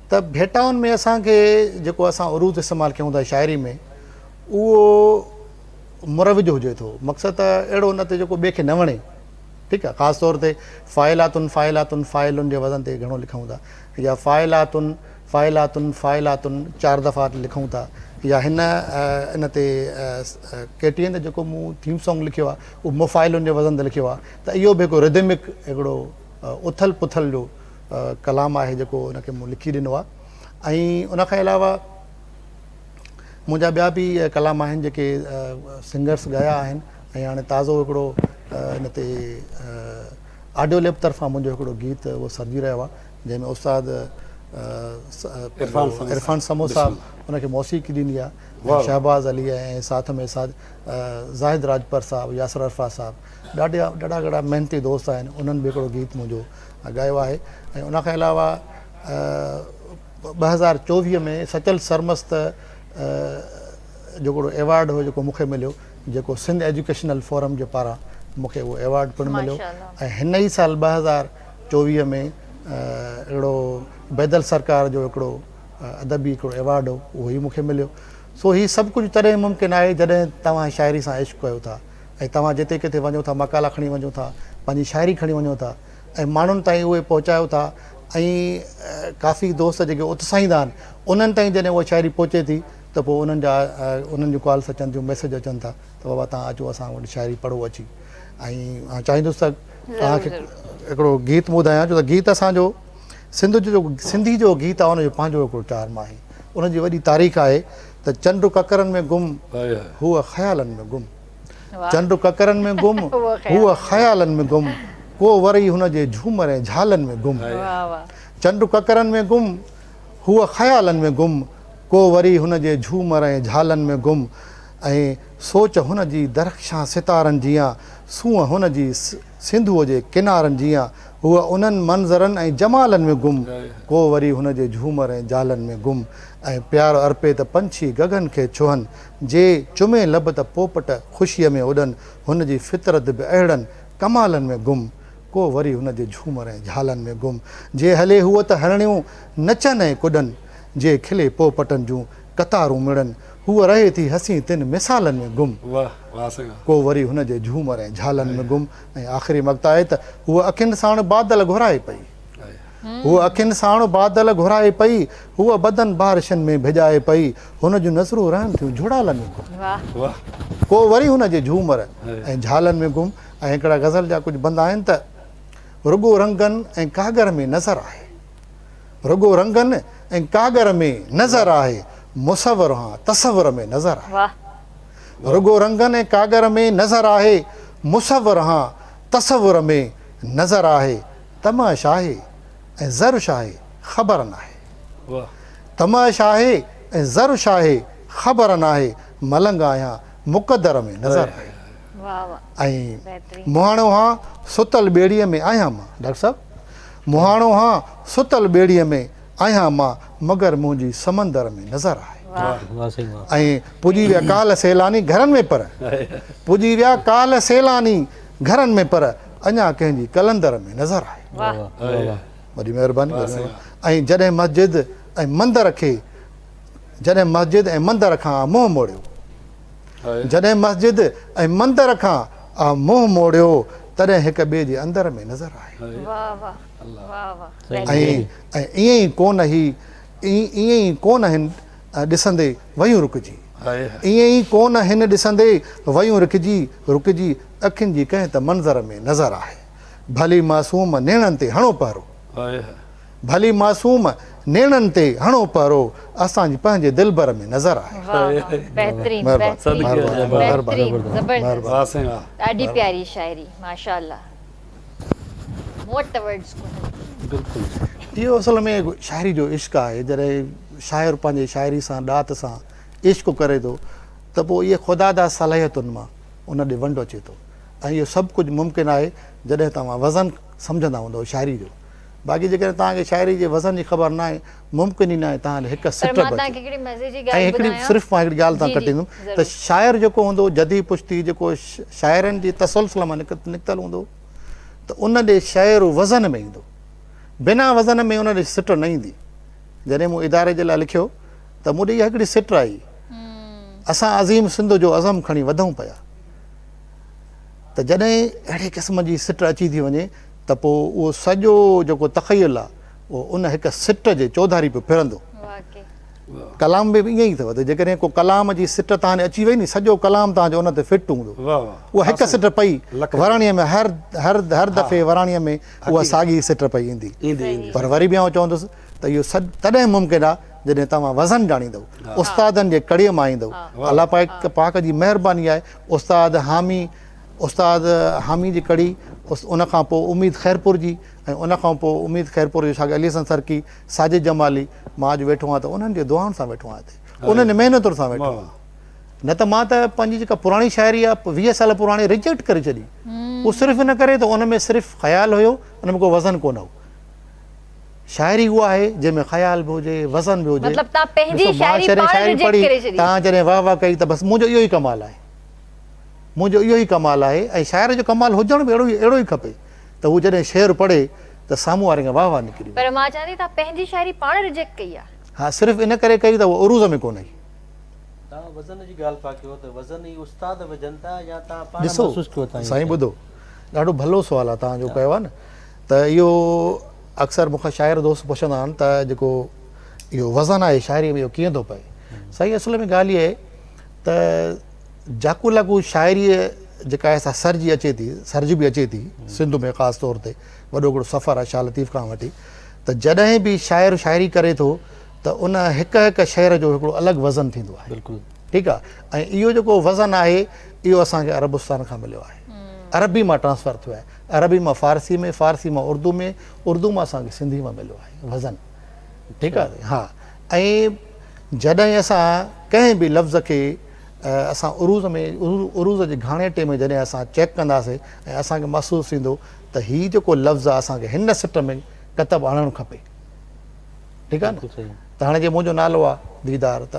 त भेटाउनि में असांखे जेको असां उरूद इस्तेमालु कयूं था शाइरी में उहो मुरविज हुजे थो मक़सदु त अहिड़ो न त जेको ॿिए खे न वणे ठीकु आहे ख़ासि तौर ते फ़ाइलातुन फ़ाइलुनि जे वज़न ते घणो लिखूं था या फ़ाइलातुन 4 दफ़ा लिखूं था या इन ते केटीएन ते जेको मूं थीम सॉन्ग लिखियो आहे उहो मुफ़ाइलुनि जे वज़न ते लिखियो आहे त इहो बि हिकु रिदमिक हिकिड़ो उथल पुथल जो कलाम आहे जेको उनखे मूं लिखी ॾिनो आहे ऐं उनखां अलावा मुंहिंजा ॿिया बि कलाम आहिनि जेके सिंगर्स ॻाया आहिनि ऐं हाणे ताज़ो हिकिड़ो इन ते ऑडियो लैब तरफ़ां मुंहिंजो हिकिड़ो गीत उहो सर्जी रहियो आहे जंहिंमें उस्ताद इरफान समो साहब उनखे मौसीक़ी ॾिनी आहे शहबाज़ अली ऐं साथ में ज़ाहिद राजपर साहब यासर अरफा साहब ॾाढा घणा महिनती दोस्त आहिनि उन्हनि बि हिकिड़ो गीत मुंहिंजो ॻायो आहे ऐं उनखां अलावा 2024 में सचल सरमस्त जेको एवॉर्ड हुओ जेको मूंखे मिलियो जेको सिंध एजुकेशनल फोरम जे पारां मूंखे उहो एवॉर्ड पिणु मिलियो ऐं हिन ई साल 2024 में अहिड़ो बैदल सरकार जो हिकिड़ो अदबी हिकिड़ो एवॉर्ड हो उहो ई मूंखे मिलियो सो हीउ सभु कुझु तॾहिं मुमकिन आहे जॾहिं तव्हां शाइरी सां इश्क़ कयो था ऐं तव्हां जिते किथे वञो था मकाला खणी वञो था पंहिंजी शाइरी खणी वञो था ऐं माण्हुनि ताईं उहे पहुचायो था ऐं काफ़ी दोस्त जेके उत्साहींदा आहिनि उन्हनि ताईं जॾहिं उहा शाइरी पहुचे थी त पोइ उन्हनि जूं कॉल्स अचनि थियूं मैसेज अचनि था त बाबा तव्हां अचो असां वटि शाइरी पढ़ो अची ऐं चाहींदुसि त तव्हांखे हिकिड़ो गीत ॿुधायां छो त गीत असांजो सिंधी जो गीत आहे उनजो पंहिंजो हिकिड़ो चार्म आहे उनजी वॾी तारीख़ आहे त चंड ककरनि में गुम हूअ ख़यालनि में गुम चंड ककरनि में गुम हूअ ख़यालनि में गुम को वरी हुनजे झूमर ऐं झालनि में गुम चंड ककरनि में गुम हूअ ख़यालनि में गुम को वरी हुनजे झूमर ऐं झालनि में गुम ऐं सोच हुनजी दरख़्शां सितारनि जीअं सूंहं हुनजी सिंधूअ जे किनारनि जीअं हूअ उन्हनि मंज़रनि ऐं जमालनि में गुम को वरी हुनजे झूमर ऐं झालनि में गुम ऐं प्यार अर्पे त पंछी गगन खे छुहनि जे चुमे लब त पोपट ख़ुशीअ में उॾनि हुनजी फितरत बि अहिड़नि कमालनि में गुम को वरी हुनजे झूमर ऐं झालनि में गुम जे हले हूअ त हरणियूं नचनि ऐं कुॾनि जे खिले पोपटनि जूं कतारूं मिड़नि हूअ रहे थी हसी तिन मिसालनि में गुम को वरी हुनजे झूमर ऐं झालनि में गुम ऐं आख़िरी मक़्तु आहे त हूअ अखियुनि साण बादल घुराए पई हूअ अखियुनि साण बादल घुराए पई हूअ बदन बारिशनि में भिॼाए पई हुन जूं नज़रूं रहनि थियूं झुड़ालनि में गुम को वरी हुनजे झूमर ऐं झालनि में गुम ऐं हिकिड़ा गज़ल जा कुझु बंद आहिनि त रुगो रंगनि ऐं कागर में नज़र आहे रुगो रंगनि ऐं कागर में नज़र आहे मुसवर हां तसवर में नज़र आहे रुगो रंगनि ऐं कागर में नज़र आहे मुसवर हां तसवर में नज़र आहे तमाश आहे ऐं ज़रुश आहे ख़बर न आहे तमाश आहे ऐं ज़रुश आहे ख़बर न आहे मलंग आहियां मुक़दर में नज़र आहे ऐं मुहाणो हां सुतल ॿेड़ीअ में आहियां मां डॉक्टर साहिबु मुहाणो हां सुतल ॿेड़ीअ में आहियां मां मगर मुंहिंजी समंदर में नज़र आहे ऐं पुॼी विया काल सैलानी घरनि में पर पुॼी विया काल सैलानी घरनि में पर अञा कंहिंजी कलंदर में नज़र आहे। वाह वॾी महिरबानी। ऐं जॾहिं मस्जिद ऐं मंदर खे, जॾहिं मस्जिद ऐं मंदर खां मुंहुं मोड़ियो, जॾहिं मस्जिद ऐं मंदर खां मुंहुं मोड़ियो, तॾहिं हिक ॿिए जे अंदर में नज़र आहे। वाह वाह वाह वाह ऐं ईअं ई कोन हिन ॾिसंदे वयूं रुकिजी, ईअं ई कोन हिन ॾिसंदे वयूं रुकिजी अखियुनि जी कंहिं त मंज़र में नज़र आहे। भली मासूम नेणनि ते हणो पहिरो, भली मासूम नेणनि ते हणो पहिरो, असांजी पंहिंजे दिलबर में नज़र आहे। बेहतरीन ॾाढी प्यारी शायरी माशाअल्लाह। वॉट द वर्ड्स बिल्कुलु इहो असल में शाइरी जो इश्क़ आहे। जॾहिं शाइर पंहिंजे शाइरी सां ॾात सां इश्क़ करे थो त पोइ इहे ख़ुदा सलाहियतुनि मां उन ॾे वंड अचे थो। ऐं इहो सभु कुझु मुमकिन आहे जॾहिं तव्हां वज़न सम्झंदा हूंदव शाइरी जो। बाक़ी जेकॾहिं तव्हांखे शाइरी जे वज़न जी ख़बर न आहे, मुमकिन ई न आहे तव्हां हिकु सिट। ऐं हिकिड़ी सिर्फ़ु मां हिकिड़ी ॻाल्हि तव्हां कटींदुमि त शाइर जेको हूंदो जदी पुश्ती जेको शाइरनि जी तसलसल मां निकितल हूंदो त उन ॾे शाइर वज़न में ईंदो, बिना वज़न में उन ॾे सिट न ईंदी। जॾहिं मूं इदारे जे लाइ लिखियो त मूं ॾे इहा हिकिड़ी सिट आई, असां अज़ीम सिंध जो अज़म खणी वधूं पिया। त जॾहिं अहिड़े क़िस्म जी सिट अची थी वञे त पोइ उहो सॼो जेको तख़यल आहे उहो उन हिकु सिट जे चौधारी पियो फिरंदो। कलाम में बि ईअं ई अथव त जेकॾहिं को कलाम जी सिट तव्हां अची वई नी, सॼो कलाम तव्हांजो उन ते फिट हूंदो। उहा हिकु सिट पई वराणीअ में, हर दफ़े वराणीअ में उहा साॻी सिट पई ईंदी। पर वरी बि आउं चवंदुसि त इहो तॾहिं मुमकिन आहे जॾहिं तव्हां वज़न ॼाणींदव, उस्तादनि जे कड़ीअ मां ईंदव। अलाह पाक जी महिरबानी आहे, उस्ताद हामी जी कड़ी, उन खां पोइ उमीद ख़ैरपुर जी, ऐं उन खां पोइ उमीद ख़ैरपुर जो शागिर्द अली हसन सरकी, साजिद जमाली। मां अॼु वेठो आहियां त उन्हनि जे दुआउनि सां वेठो आहियां हिते, उन्हनि महिनतुनि सां वेठो आहियां। न त मां त पंहिंजी जेका पुराणी शाइरी आहे 20 साल पुराणी रिजेक्ट करे छॾी। उहो सिर्फ़ु इन करे त उन में सिर्फ़ु ख़्यालु हुयो, उन में को वज़न कोन हो। शाइरी उहा आहे जंहिंमें ख़्याल बि हुजे, वज़न बि हुजे। शाइरी पढ़ी तव्हां जॾहिं वाह वाह कई त बसि मुंहिंजो इहो ई कमाल आहे, मुंहिंजो इहो ई कमाल आहे। ऐं शाइर जो कमाल हुजण बि अहिड़ो ई खपे त हू जॾहिं शेर पढ़े त साम्हूं वारे खे वाह वाह निकिरी। पर मां चवां थी तव्हां पंहिंजी शाइरी पाण रिजेक्ट कई आहे। हा, सिर्फ़ु इन करे कई त उहो उरूज़ में कोन आई। तव्हां वज़न जी ॻाल्हि पिया कयो त वज़न ई उस्ताद विझनि था या तव्हां पाण ॾिसो महसूसु कयो था? साईं ॿुधो, ॾाढो भलो सुवालु आहे तव्हांजो कयो आहे न। त इहो अक्सर मूंखां शाइर दोस्त पुछंदा आहिनि त जेको इहो वज़न आहे शाइरी में इहो कीअं थो पए। साईं असल में ॻाल्हि इहा आहे त जाकू लाकू शाइरीअ जेका आहे सरजी अचे थी, सरजी बि अचे थी सिंध में ख़ासि तौर ते। वॾो हिकिड़ो सफ़र आहे शाह लतीफ़ खां वठी। त जॾहिं बि शाइर शाइरी करे थो त उन हिकु हिकु शहर जो हिकिड़ो अलॻि वज़न थींदो आहे। बिल्कुलु ठीकु आहे। ऐं इहो जेको वज़न आहे इहो असांखे अरबस्तान खां मिलियो आहे, अरबी मां ट्रांसफर थियो आहे, अरबी मां फ़ारसी में, फ़ारसी मां उर्दू में, उर्दू मां असांखे सिंधी मां मिलियो आहे वज़न। ठीकु आहे। हा, ऐं जॾहिं असां कंहिं बि लफ़्ज़ खे असां उरूज़ जे घाणेटे में जॾहिं असां चेक कंदासीं ऐं असांखे महसूसु थींदो त हीउ जेको लफ़्ज़ आहे असांखे हिन सिट में कतबु आणणु खपे। ठीकु आहे न। त हाणे जे मुंहिंजो नालो आहे दीदार, त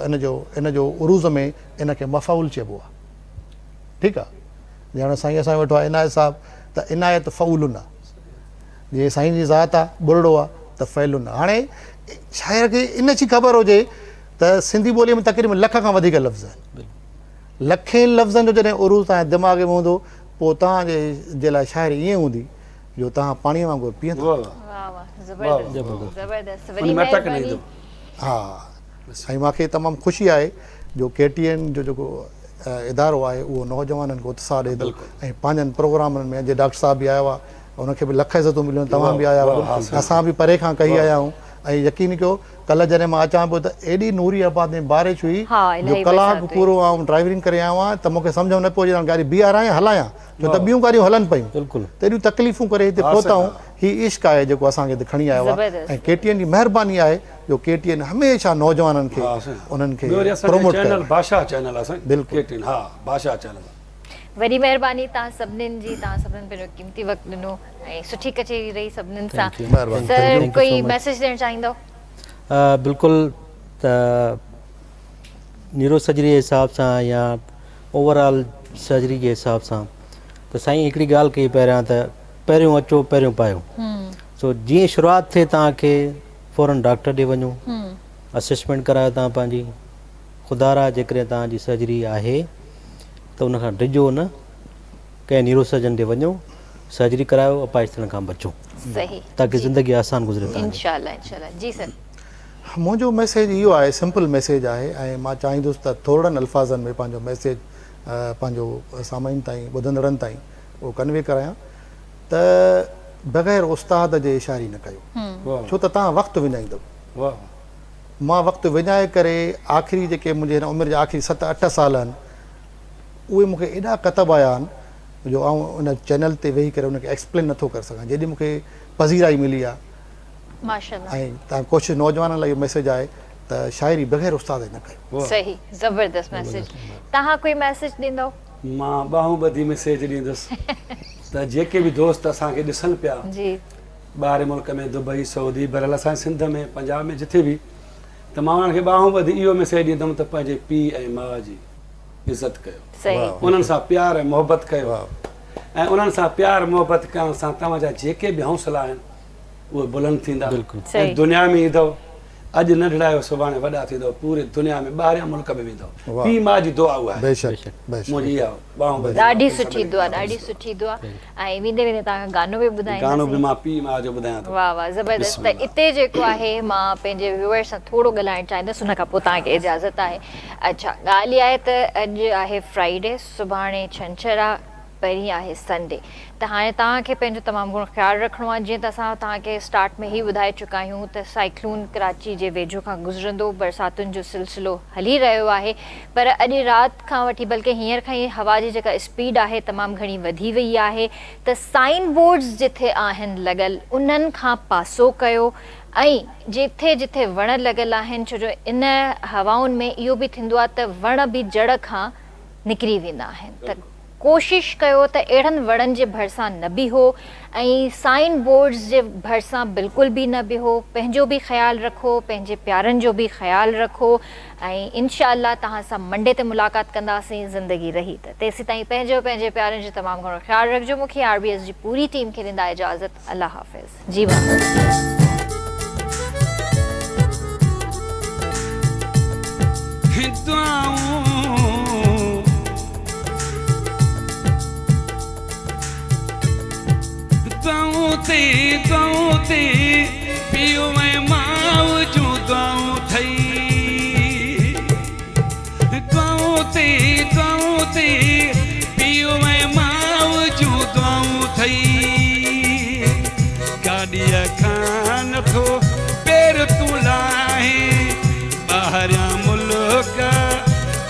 इन जो उरूज़ में इनखे मफ़ाउल चइबो आहे। ठीकु आहे। ॼण साईं असां वेठो आहे इनायत साहिबु, त इनायत फ़ऊलुन आहे। जीअं साईं जी ज़ात आहे बुरड़ो आहे त फ़ैलुन आहे। हाणे शाइर खे इन जी ख़बर हुजे त सिंधी ॿोलीअ में तक़रीबन लख खां वधीक लफ़्ज़ आहिनि। लखे लफ़्ज़नि जो जॾहिं उरूज़ तव्हांजे दिमाग़ में हूंदो पोइ तव्हांजे लाइ शाइरी ईअं हूंदी जो तव्हां पाणीअ वांगुरु पीअंदो। हा, ऐं मूंखे तमामु ख़ुशी आहे जो KTN जो जेको इदारो आहे उहो नौजवाननि खे उत्साह ॾिए थो ऐं पंहिंजनि प्रोग्रामनि में। अॼु डॉक्टर साहब बि आयो आहे, उनखे बि लख इज़तूं मिलियूं, तव्हां बि आया हुआ, असां बि परे खां कई आया आहियूं। ऐं यकीन कयो कल्ह जॾहिं मां अचां पियो त एॾी नूरी आबाद में बारिश हुई जो कलाकु पूरो आउं ड्राइवरिंग करे आयो आहियां त मूंखे सम्झ में न पियो अचे गाॾी बीहारां या हलायां, छो त ॿियूं गाॾियूं हलनि पियूं। बिल्कुलु। त एॾियूं तकलीफ़ूं करे हिते पहुताऊं। हीउ इश्क़ आहे जेको असांखे हिते खणी आयो आहे। ऐं KTN जी महिरबानी आहे जो KTN हमेशह नौजवाननि खे उन्हनि खे प्रमोट करे। भाषा चैनल आहे साईं। बिल्कुलु KTN, हा भाषा चैनल। वॾी महिरबानी तव्हां सभिनीनि जी, तव्हां सभिनीनि पंहिंजो क़ीमती वक़्तु ॾिनो ऐं सुठी कचेरी रही सभिनीनि सां। सर कोई मैसेज ॾियणु चाहींदो? बिल्कुलु। त न्यूरो सर्जरी जे हिसाब सां या ओवरऑल सर्जरी जे हिसाब सां त साईं हिकिड़ी ॻाल्हि कई पहिरियां त पहिरियों अचो पहिरियों पायो। सो जीअं शुरूआति थिए तव्हांखे फ़ौरन डॉक्टर ॾे वञो, असेसमेंट करायो तव्हां पंहिंजी। ख़ुदारा जेकॾहिं तव्हांजी सर्जरी आहे त उनखां डिॼो न, कंहिं न्यूरो सर्जन ॾे वञो, सर्जरी करायो, अपाइज थियण खां बचो, सही, ताकी ज़िंदगी आसान गुज़रे तव्हांजी। इंशाल्लाह इंशाल्लाह। जी सर। मुंहिंजो मैसेज इहो आहे, सिंपल मैसेज आहे, ऐं मां चाहींदुसि त थोरनि अल्फाज़नि में पंहिंजो मैसेज पंहिंजो सामाइन ताईं, ॿुधंदड़नि ताईं उहो कन्वे करायां त बग़ैर उस्ताद जे इशारी न कयो, छो त तव्हां वक़्तु विञाईंदव। मां वक़्तु विञाए करे आख़िरी जेके मुंहिंजे हिन उमिरि जा आख़िरी 7-8 साल आहिनि, उहे मूंखे एॾा कतब आया आहिनि जो आउं उन चैनल ते वेही करे उनखे एक्सप्लेन नथो करे सघां, जेॾी मूंखे पज़ीराई मिली आहे। माशाल्लाह। ऐं तव्हां कोशिशि नौजवाननि लाइ इहो मैसेज आहे त शाइरी बग़ैर उस्ताद न कयो। सही, ज़बरदस्त मैसेज। तव्हां कोई मैसेज ॾींदव? मां ॿाहूं ॿधी मैसेज ॾींदुसि त जेके बि दोस्त असांखे ॾिसनि पिया जी, ॿाहिरि मुल्क में, दुबई, सऊदी, बहरहाल असांजे सिंध में, पंजाब में, जिथे बि, त मां उन्हनि खे ॿाहूं ॿधी इहो मैसेज ॾींदुमि त पंहिंजे पीउ ऐं माउ जी इज़त कयो, सही, उन्हनि सां प्यार ऐं मोहबत कयो, ऐं उन्हनि सां प्यार मोहबत करण सां तव्हांजा जेके बि हौसला आहिनि उहे बुलंद थींदा। ऐं दुनिया में ईंदव, अॼु नंढड़ायो सुभाणे वॾा थींदव, पूरे दुनिया में ॿाहिरियां मुल्क में वेंदव। पीउ माउ जी दुआ उहा आहे। बेशक मुंहिंजी इहा ॿाहूं ॿधी। ॾाढी सुठी दुआ, ॾाढी सुठी दुआ। ऐं वेंदे वेंदे तव्हांखे गानो बि ॿुधाईंदासीं। गानो बि मां पीउ माउ जो ॿुधायां थो। वाह वाह, ज़बरदस्त। त हिते जेको आहे मां पंहिंजे व्यूअर सां थोरो ॻाल्हाइणु चाहींदसि, हुन खां पोइ तव्हांखे इजाज़त आहे। अच्छा, ॻाल्हि इहा आहे त अॼु आहे फ्राइडे, सुभाणे छंछरु आहे, परीं आहे संडे। त हाणे तव्हांखे पंहिंजो तमामु घणो ख़्यालु रखिणो आहे। जीअं त असां तव्हांखे स्टार्ट में ई ॿुधाए चुका आहियूं त साइक्लोन कराची जे वेझो खां गुज़रंदो, बरसातुनि जो सिलसिलो हली रहियो आहे, पर अॼु राति खां वठी बल्कि हींअर खां ई हवा जी जेका स्पीड आहे तमामु घणी वधी वई आहे। त साइन बोर्ड्स जिथे आहिनि लॻल, उन्हनि खां पासो कयो, ऐं जिथे जिथे वण लॻल आहिनि, छो जो इन हवाउनि में इहो बि थींदो आहे त वण बि जड़ खां निकिरी वेंदा आहिनि। त कोशिशि कयो त अहिड़नि वणनि जे भरिसां न बीहो, ऐं साइन बोर्ड्स जे भरिसां बिल्कुलु बि न बीहो। पंहिंजो बि ख़्यालु रखो, पंहिंजे प्यारनि जो बि ख़्यालु रखो, ऐं इंशाअल्लाह तव्हां सां मंडे ते मुलाक़ात कंदासीं, ज़िंदगी रही त। तेसीं ताईं पंहिंजे प्यारनि जो तमामु घणो ख़्यालु रखिजो। मूंखे RBS जी पूरी टीम खे ॾींदा इजाज़त। अल्लाह हाफ़िज़। जी वाह। दुआऊं ते पीउ ऐं माउ जूं दुआऊं थई, दुआऊं ते पीउ ऐं माउ जूं दुआऊं थई। गाॾीअ खां नथो पेर तूं लाहे, ॿाहिरियां मुल्क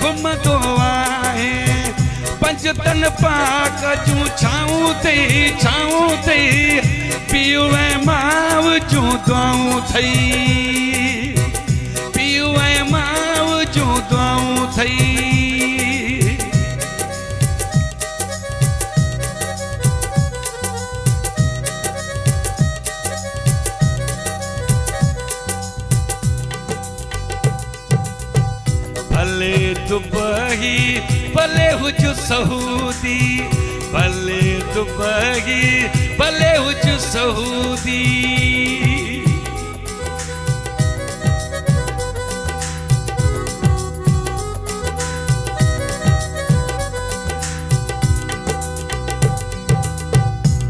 घुमंदो आहे, पंजतन पाक जूं छाऊं ते पीउ ऐं माउ जूं दुआऊं थई, पीउ ऐं माउ जूं दुआऊं थई। भले दुबई भले हुज सऊदी, भले दुबई भले हुज सऊदी,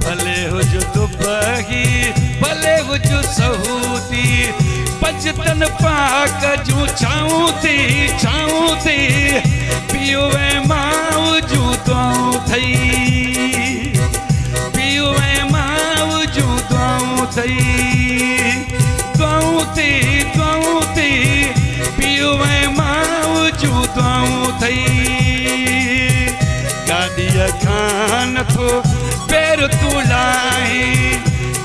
भले हुज दुबई भले हुज सऊदी, पंजतन पाक जूं छाऊं ते पीउ ऐं माउ जूं दुआऊं थई, पीउ ऐं माउ जूं दुआऊं थई। दुआऊं ते पीउ ऐं माउ जूं दुआऊं थई। गाॾीअ खां नथो पेर तूं लाहे,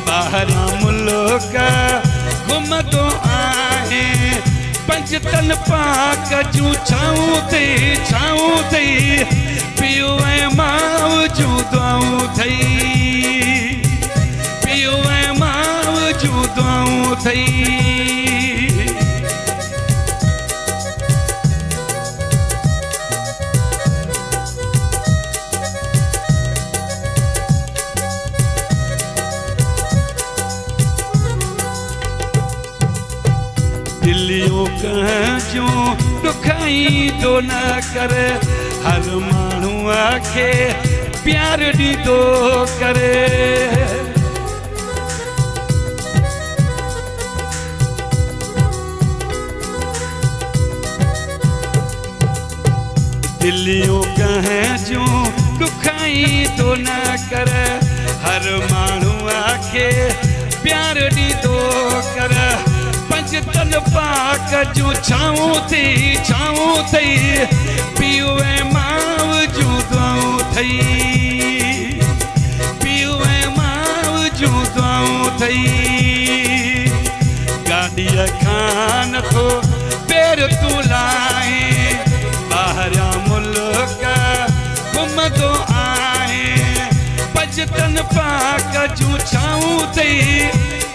ॿाहिरां मुल्क घुमंदो आहे, पंजतन पाक जूं छाऊं ते पीउ ऐं माउ जूं दुआऊं थई, पीउ ऐं माउ जूं दुआऊं थई। दिलियों कंहिंजो ॾुखाई तो न करे हर माण्हू आखे प्यार ॾींदो करे दिलियों कंहिंजो ॾुखाई तो न करे हर माण्हू आखे प्यार ॾींदो करे पंजतन पाक जूं छाऊं थई पीउ ऐं माउ जूं दुआऊं थई पीउ ऐं माउ जूं दुआऊं थई गाॾीअ खां नथो पेर तूं लाहे ॿाहिरियां मुल्क घुमंदो आहे पंजतन पाक जूं छाऊं थई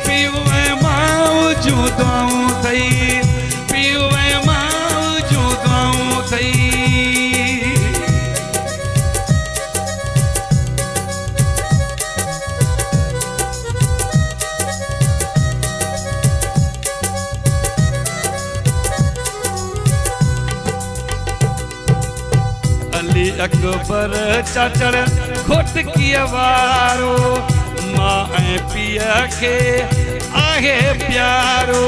पीउ ऐं माउ जूं दुआऊं थई पीउ ऐं माउ जूं दुआऊं थई अली अकबर चाचड़ खोटकीअ वारो मां ऐं पीउ खे आहे प्यारो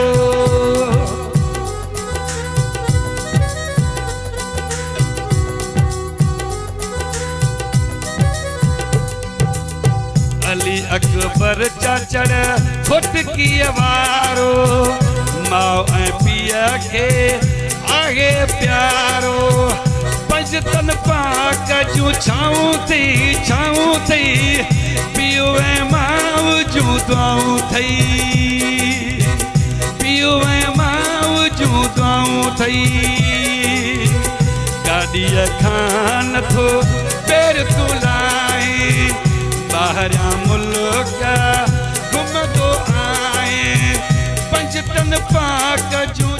अली अकबर चाचड़ खोटकीअ वारो मां ऐं पीउ खे आहे प्यारो पंजतन पाक जूं छाऊं थई पीउ ऐं माउ जूं दुआऊं थई पीउ ऐं माउ जूं दुआऊं थई गाॾीअ खां नथो पेर तूं लाहे ॿाहिरियां मुल्क घुमंदो आहे पंजतन पाक जूं